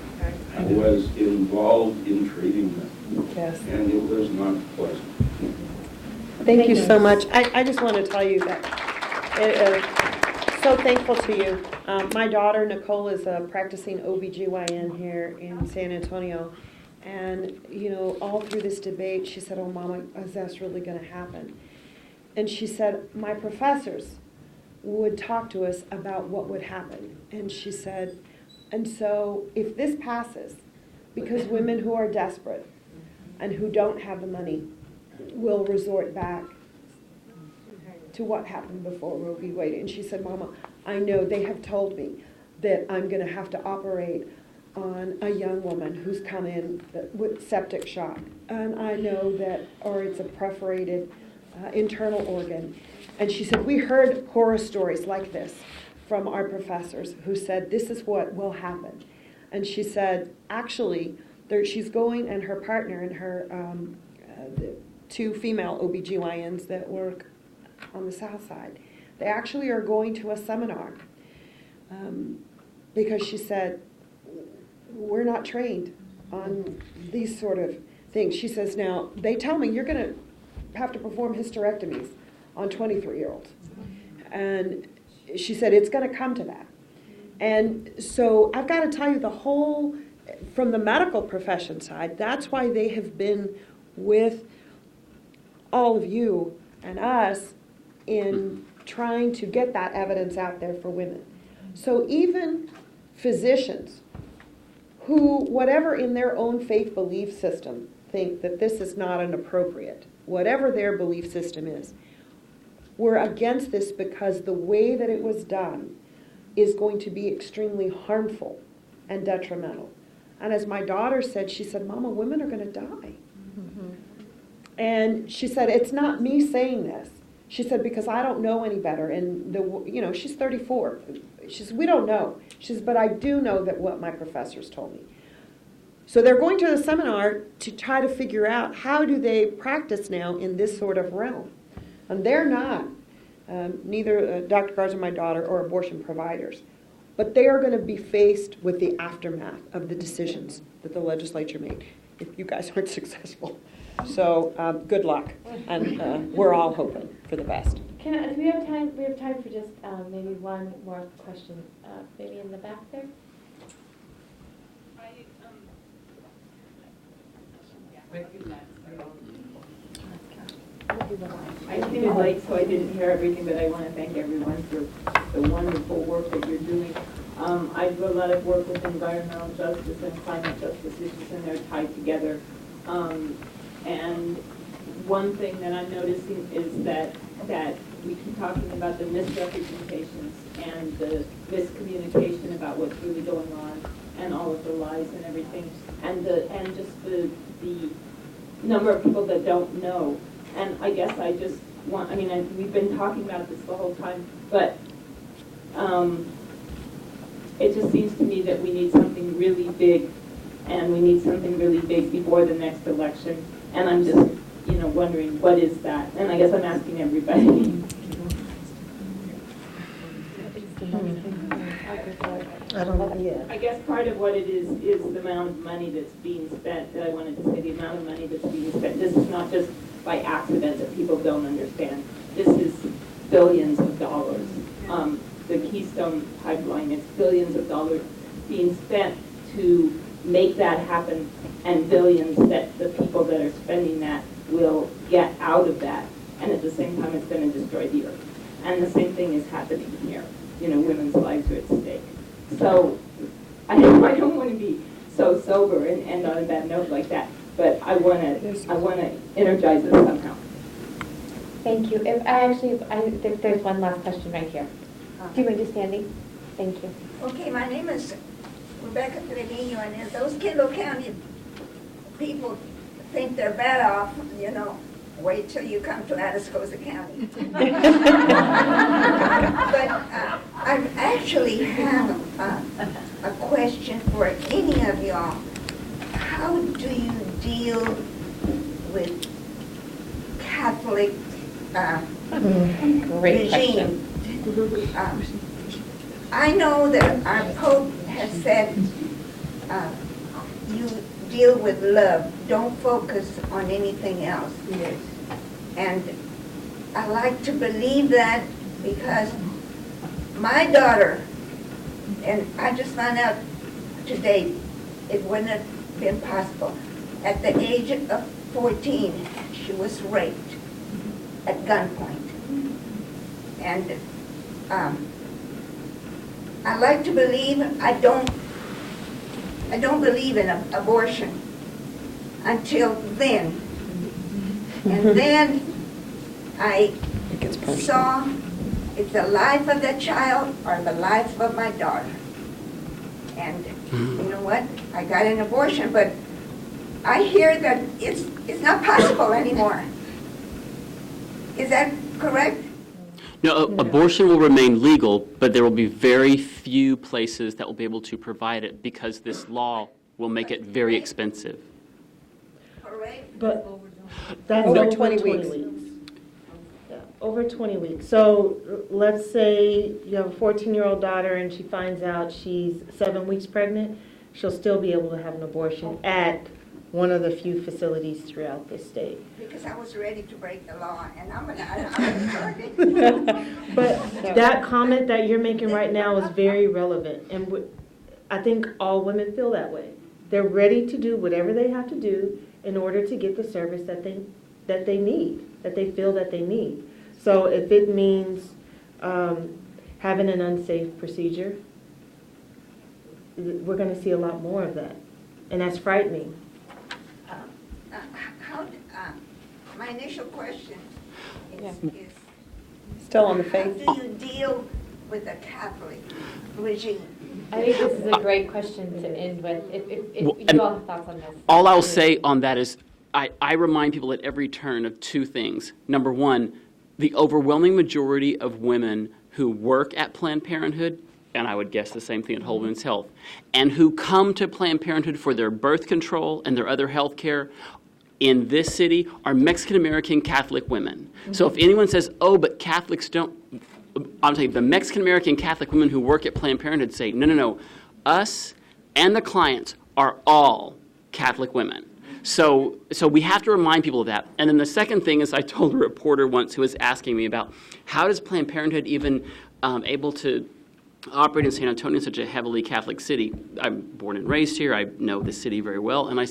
L: I was involved in treating them.
C: Yes.
L: And it was not pleasant.
C: Thank you so much. I just want to tell you that so thankful to you. My daughter, Nicole, is a practicing OBGYN here in San Antonio. And, you know, all through this debate, she said, "Oh, Mama, is that really going to happen?" And she said, "My professors would talk to us about what would happen." And she said, "And so if this passes, because women who are desperate and who don't have the money will resort back to what happened before Roe v. Wade." And she said, "Mama, I know they have told me that I'm going to have to operate on a young woman who's come in with septic shock. And I know that, or it's a perforated internal organ." And she said, "We heard horror stories like this from our professors who said this is what will happen." And she said, actually, she's going, and her partner and her the two female OBGYNs that work on the south side, they actually are going to a seminar because she said, "We're not trained on these sort of things." She says, "Now, they tell me you're going to have to perform hysterectomies on 23-year-olds. And she said, "It's going to come to that." And so I've got to tell you, the whole, from the medical profession side, that's why they have been with all of you and us in trying to get that evidence out there for women. So even physicians who, whatever in their own faith belief system, think that this is not an appropriate, whatever their belief system is, we're against this because the way that it was done is going to be extremely harmful and detrimental. And as my daughter said, she said, Mama, women are going to die. And she said, it's not me saying this. She said, because I don't know any better. And, she's 34. She says, we don't know. She says, but I do know that what my professors told me. So they're going to the seminar to try to figure out how do they practice now in this sort of realm. And they're not, neither Dr. Garza, my daughter, or abortion providers. But they are going to be faced with the aftermath of the decisions that the legislature made if you guys aren't successful. So good luck, and we're all hoping for the best.
E: Do we have time? We have time for just maybe one more question. Maybe in the back there.
M: I came in late, so I didn't hear everything, but I want to thank everyone for the wonderful work that you're doing. I do a lot of work with environmental justice and climate justice issues, and they're tied together. And one thing that I'm noticing is that we keep talking about the misrepresentations and the miscommunication about what's really going on, and all of the lies and everything, and just the number of people that don't know. And I guess I just want, we've been talking about this the whole time, but it just seems to me that we need something really big, and we need something really big before the next election. And I'm just, wondering, what is that? And I guess I'm asking everybody. I guess part of what it is the amount of money that's being spent. That I wanted to say, the amount of money that's being spent. This is not just by accident that people don't understand. This is billions of dollars. The Keystone Pipeline, it's billions of dollars being spent to make that happen, and billions that the people that are spending that will get out of that. And at the same time, it's going to destroy the earth. And the same thing is happening here. Women's lives are at stake. So I don't want to be so sober and end on a bad note like that, but I want to energize us somehow.
E: Thank you. I think there's one last question right here. Do you mind just standing? Thank you.
N: Okay, my name is Rebecca Trevino, and those Kendall County people think they're bad off, wait till you come to Atascosa County. But I actually have a question for any of y'all. How do you deal with Catholic
E: Great
N: regime? I know that our Pope has said you deal with love, don't focus on anything else.
J: Yes.
N: And I like to believe that because my daughter, and I just found out today, it wouldn't have been possible. At the age of 14, she was raped at gunpoint. And I like to believe, I don't believe in abortion until then. And then I saw if the life of the child or the life of my daughter. And you know what? I got an abortion, but I hear that it's not possible anymore. Is that correct?
F: No, abortion will remain legal, but there will be very few places that will be able to provide it because this law will make it very expensive.
G: But that's
C: Over
G: over
C: 20
G: 20
C: weeks.
G: Yeah, over 20 weeks. So let's say you have a 14-year-old daughter and she finds out she's 7 weeks pregnant, she'll still be able to have an abortion at one of the few facilities throughout the state.
N: Because I was ready to break the law, and I'm gonna start it.
G: But that comment that you're making right now is very relevant, and I think all women feel that way. They're ready to do whatever they have to do in order to get the service that they that they need, that they feel that they need. So if it means having an unsafe procedure, we're going to see a lot more of that, and that's frightening.
N: My initial question is
C: Still on the faith.
N: how do you deal with a Catholic regime?
E: I think this is a great question to end with. If
F: Well,
E: you all have thoughts on this.
F: All I'll say on that is I remind people at every turn of two things. Number one, the overwhelming majority of women who work at Planned Parenthood, and I would guess the same thing at Whole Women's Health, and who come to Planned Parenthood for their birth control and their other health care in this city are Mexican-American Catholic women. So if anyone says, oh, but Catholics don't, I'm saying the Mexican-American Catholic women who work at Planned Parenthood say, no, us and the clients are all Catholic women. So we have to remind people of that. And then the second thing is I told a reporter once who was asking me about how does Planned Parenthood even able to operate in San Antonio, such a heavily Catholic city. I'm born and raised here. I know the city very well. And I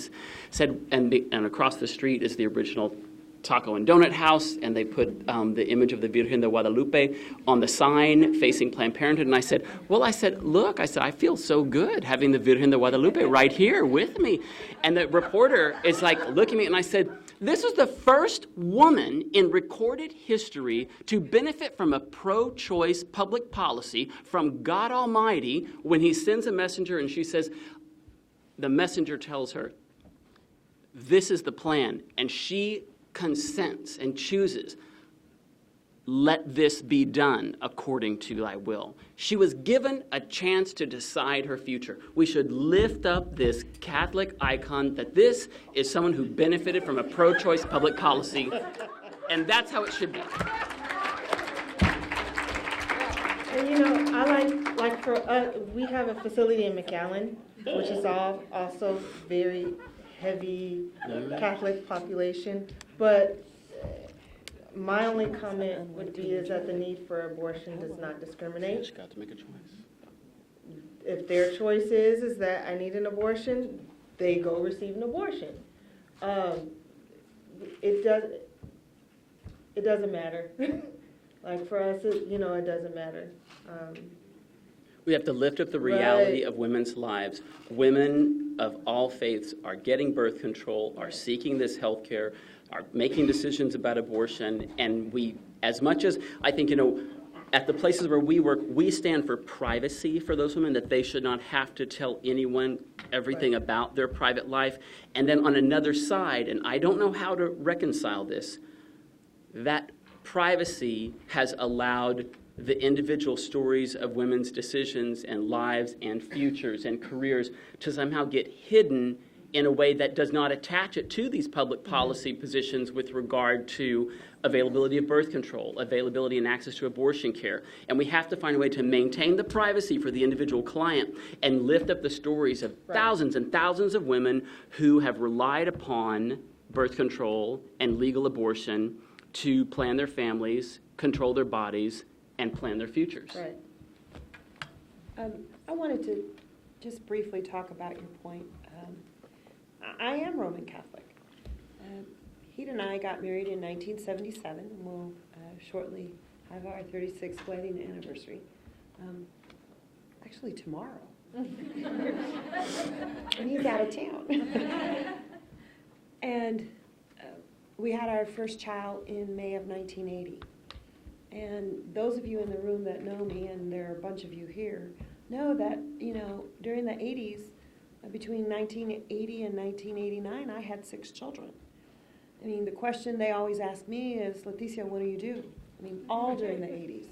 F: said, and across the street is the original Taco and Donut House, and they put the image of the Virgen de Guadalupe on the sign facing Planned Parenthood. And I said, look, I feel so good having the Virgen de Guadalupe right here with me. And the reporter is like, looking at me, and I said, this is the first woman in recorded history to benefit from a pro-choice public policy from God Almighty when he sends a messenger and she says, the messenger tells her, this is the plan, and she consents and chooses, let this be done according to thy will. She was given a chance to decide her future. We should lift up this Catholic icon that this is someone who benefited from a pro-choice public policy, and that's how it should be.
G: And I like for us, we have a facility in McAllen, which is also very heavy Catholic population, but my only comment would be is that the need for abortion does not discriminate.
F: She's got to make a choice.
G: If their choice is that I need an abortion, they go receive an abortion. It doesn't matter. Like for us, it doesn't matter.
F: We have to lift up the reality of women's lives. Women of all faiths are getting birth control, are seeking this health care, are making decisions about abortion, and we, as much as I think, at the places where we work, we stand for privacy for those women, that they should not have to tell anyone everything about their private life. And then on another side, and I don't know how to reconcile this, that privacy has allowed the individual stories of women's decisions and lives and futures and careers to somehow get hidden in a way that does not attach it to these public policy positions with regard to availability of birth control, availability and access to abortion care. And we have to find a way to maintain the privacy for the individual client and lift up the stories of thousands and thousands of women who have relied upon birth control and legal abortion to plan their families, control their bodies, and plan their futures.
C: Right. I wanted to just briefly talk about your point. I am Roman Catholic. Pete and I got married in 1977, and we'll shortly have our 36th wedding anniversary. Actually, tomorrow. And he's out of town. And we had our first child in May of 1980. And those of you in the room that know me, and there are a bunch of you here, know that, during the 80s, between 1980 and 1989, I had 6 children. I mean, the question they always ask me is, Leticia, what do you do? I mean, all during the 80s.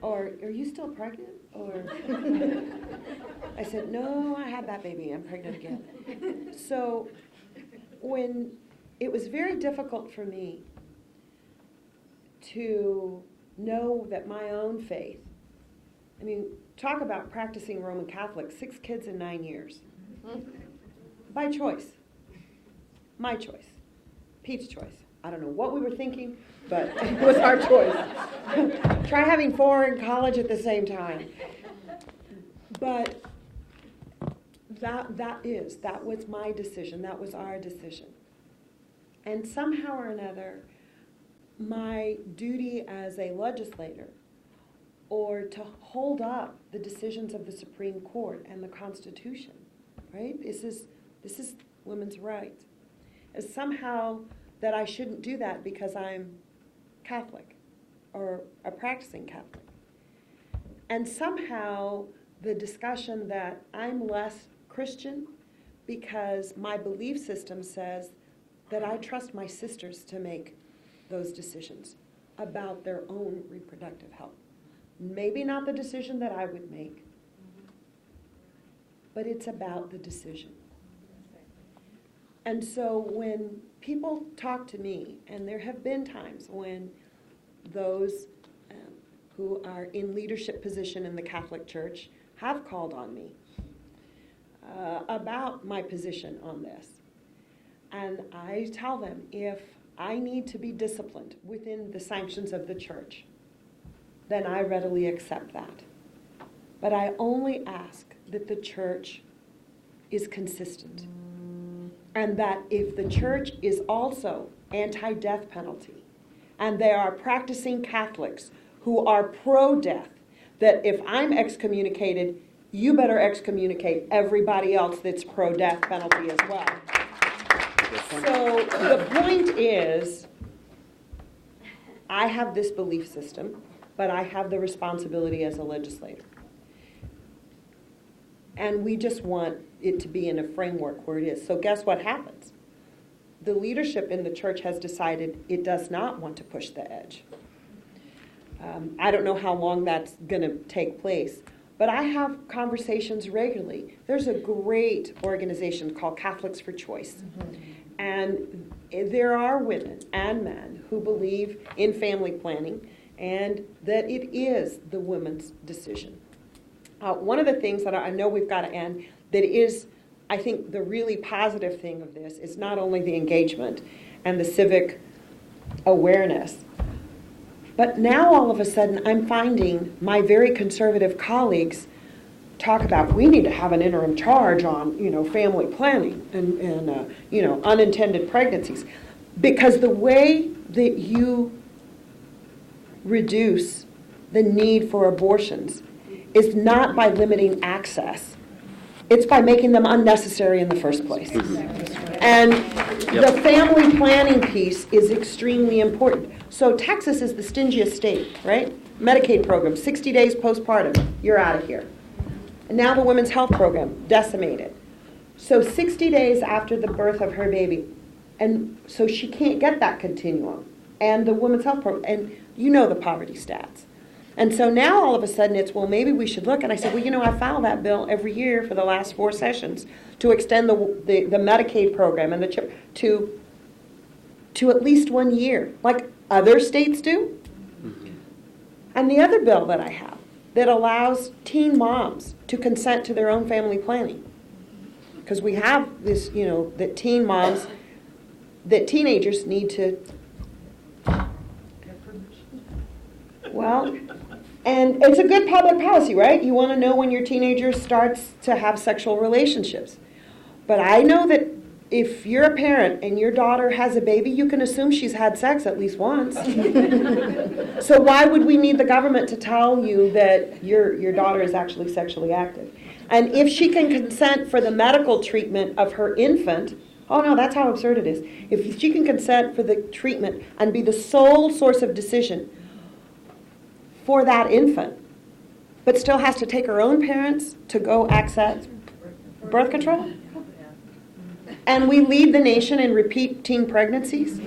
C: Or, are you still pregnant? Or, I said, no, I had that baby, I'm pregnant again. So, when it was very difficult for me to know that my own faith, I mean, talk about practicing Roman Catholic, 6 kids in 9 years. By choice. My choice. Pete's choice. I don't know what we were thinking, but it was our choice. Try having 4 in college at the same time. But that was my decision. That was our decision. And somehow or another, my duty as a legislator, or to hold up the decisions of the Supreme Court and the Constitution, right? This is women's rights. Is somehow that I shouldn't do that because I'm Catholic or a practicing Catholic. And somehow the discussion that I'm less Christian because my belief system says that I trust my sisters to make those decisions about their own reproductive health. Maybe not the decision that I would make, but it's about the decision. And so when people talk to me, and there have been times when those who are in leadership position in the Catholic Church have called on me about my position on this. And I tell them, if I need to be disciplined within the sanctions of the church, then I readily accept that. But I only ask that the church is consistent. And that if the church is also anti-death penalty, and they are practicing Catholics who are pro-death, that if I'm excommunicated, you better excommunicate everybody else that's pro-death penalty as well. So the point is, I have this belief system, but I have the responsibility as a legislator. And we just want it to be in a framework where it is. So guess what happens? The leadership in the church has decided it does not want to push the edge. I don't know how long that's going to take place, but I have conversations regularly. There's a great organization called Catholics for Choice. And there are women and men who believe in family planning and that it is the woman's decision. One of the things that I know we've got to end that is, I think, the really positive thing of this is not only the engagement and the civic awareness, but now all of a sudden I'm finding my very conservative colleagues talk about we need to have an interim charge on, family planning and unintended pregnancies. Because the way that you reduce the need for abortions is not by limiting access. It's by making them unnecessary in the first place. And the family planning piece is extremely important. So Texas is the stingiest state, right? Medicaid program, 60 days postpartum, you're out of here. And now the women's health program, decimated. So 60 days after the birth of her baby. And so she can't get that continuum. And the women's health program, and you know the poverty stats. And so now all of a sudden it's, well, maybe we should look. And I said, well, I file that bill every year for the last 4 sessions to extend the Medicaid program and the CHIP to at least 1 year, like other states do. And the other bill that I have that allows teen moms to consent to their own family planning. Because we have this, that teen moms, that teenagers need to, well, and it's a good public policy, right? You want to know when your teenager starts to have sexual relationships. But I know that if you're a parent and your daughter has a baby, you can assume she's had sex at least once. So why would we need the government to tell you that your daughter is actually sexually active? And if she can consent for the medical treatment of her infant, oh no, that's how absurd it is. If she can consent for the treatment and be the sole source of decision for that infant, but still has to take her own parents to go access birth control? And we lead the nation in repeat teen pregnancies?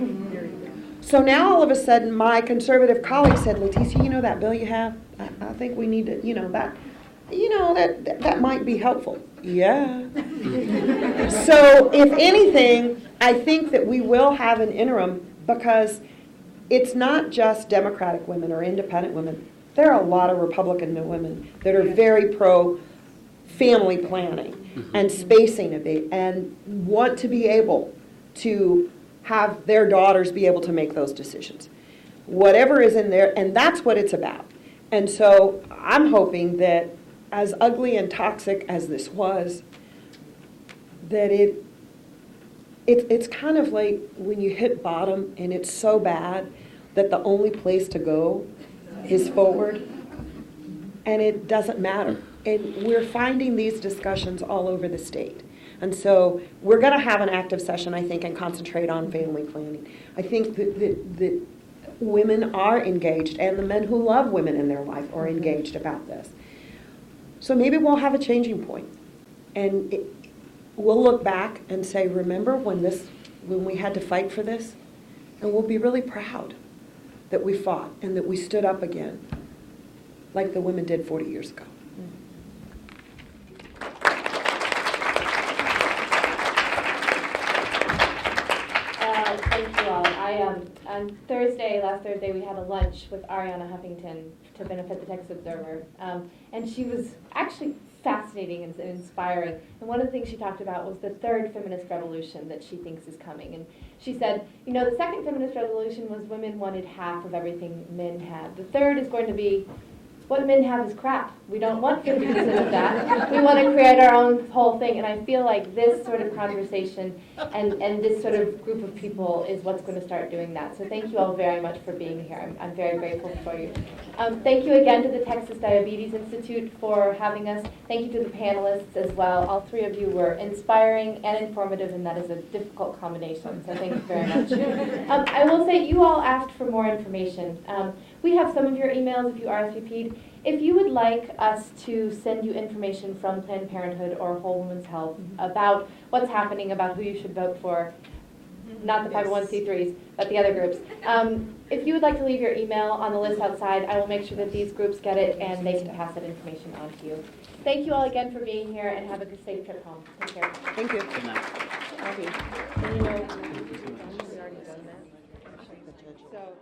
C: So now all of a sudden my conservative colleague said, Leticia, that bill you have, I think we need to, that might be helpful. Yeah. So if anything, I think that we will have an interim because it's not just Democratic women or independent women. There are a lot of Republican women that are very pro-family planning and spacing a bit and want to be able to have their daughters be able to make those decisions. Whatever is in there, and that's what it's about. And so I'm hoping that as ugly and toxic as this was, that it's kind of like when you hit bottom and it's so bad that the only place to go is forward, and it doesn't matter. And we're finding these discussions all over the state. And so we're going to have an active session, I think, and concentrate on family planning. I think that women are engaged, and the men who love women in their life are engaged about this. So maybe we'll have a changing point. And we'll look back and say, remember when we had to fight for this? And we'll be really proud that we fought and that we stood up again, like the women did 40 years ago.
E: Thank you all. On last Thursday, we had a lunch with Ariana Huffington to benefit the Texas Observer. And she was actually fascinating and inspiring. And one of the things she talked about was the third feminist revolution that she thinks is coming. And she said, you know, the second feminist revolution was women wanted half of everything men had. The third is going to be what men have is crap. We don't want 50% of that. We want to create our own whole thing. And I feel like this sort of conversation and this sort of group of people is what's going to start doing that. So thank you all very much for being here. I'm very grateful for you. Thank you again to the Texas Diabetes Institute for having us. Thank you to the panelists as well. All three of you were inspiring and informative, and that is a difficult combination. So thank you very much. I will say you all asked for more information. We have some of your emails if you RSVP'd. If you would like us to send you information from Planned Parenthood or Whole Woman's Health about what's happening, about who you should vote for, not the 501c3s, but the other groups. If you would like to leave your email on the list outside, I will make sure that these groups get it and they can pass that information on to you. Thank you all again for being here, and have a good, safe trip home. Take care.
C: Thank you.
F: Good night.
C: Thank you. And you know, we've already done that. So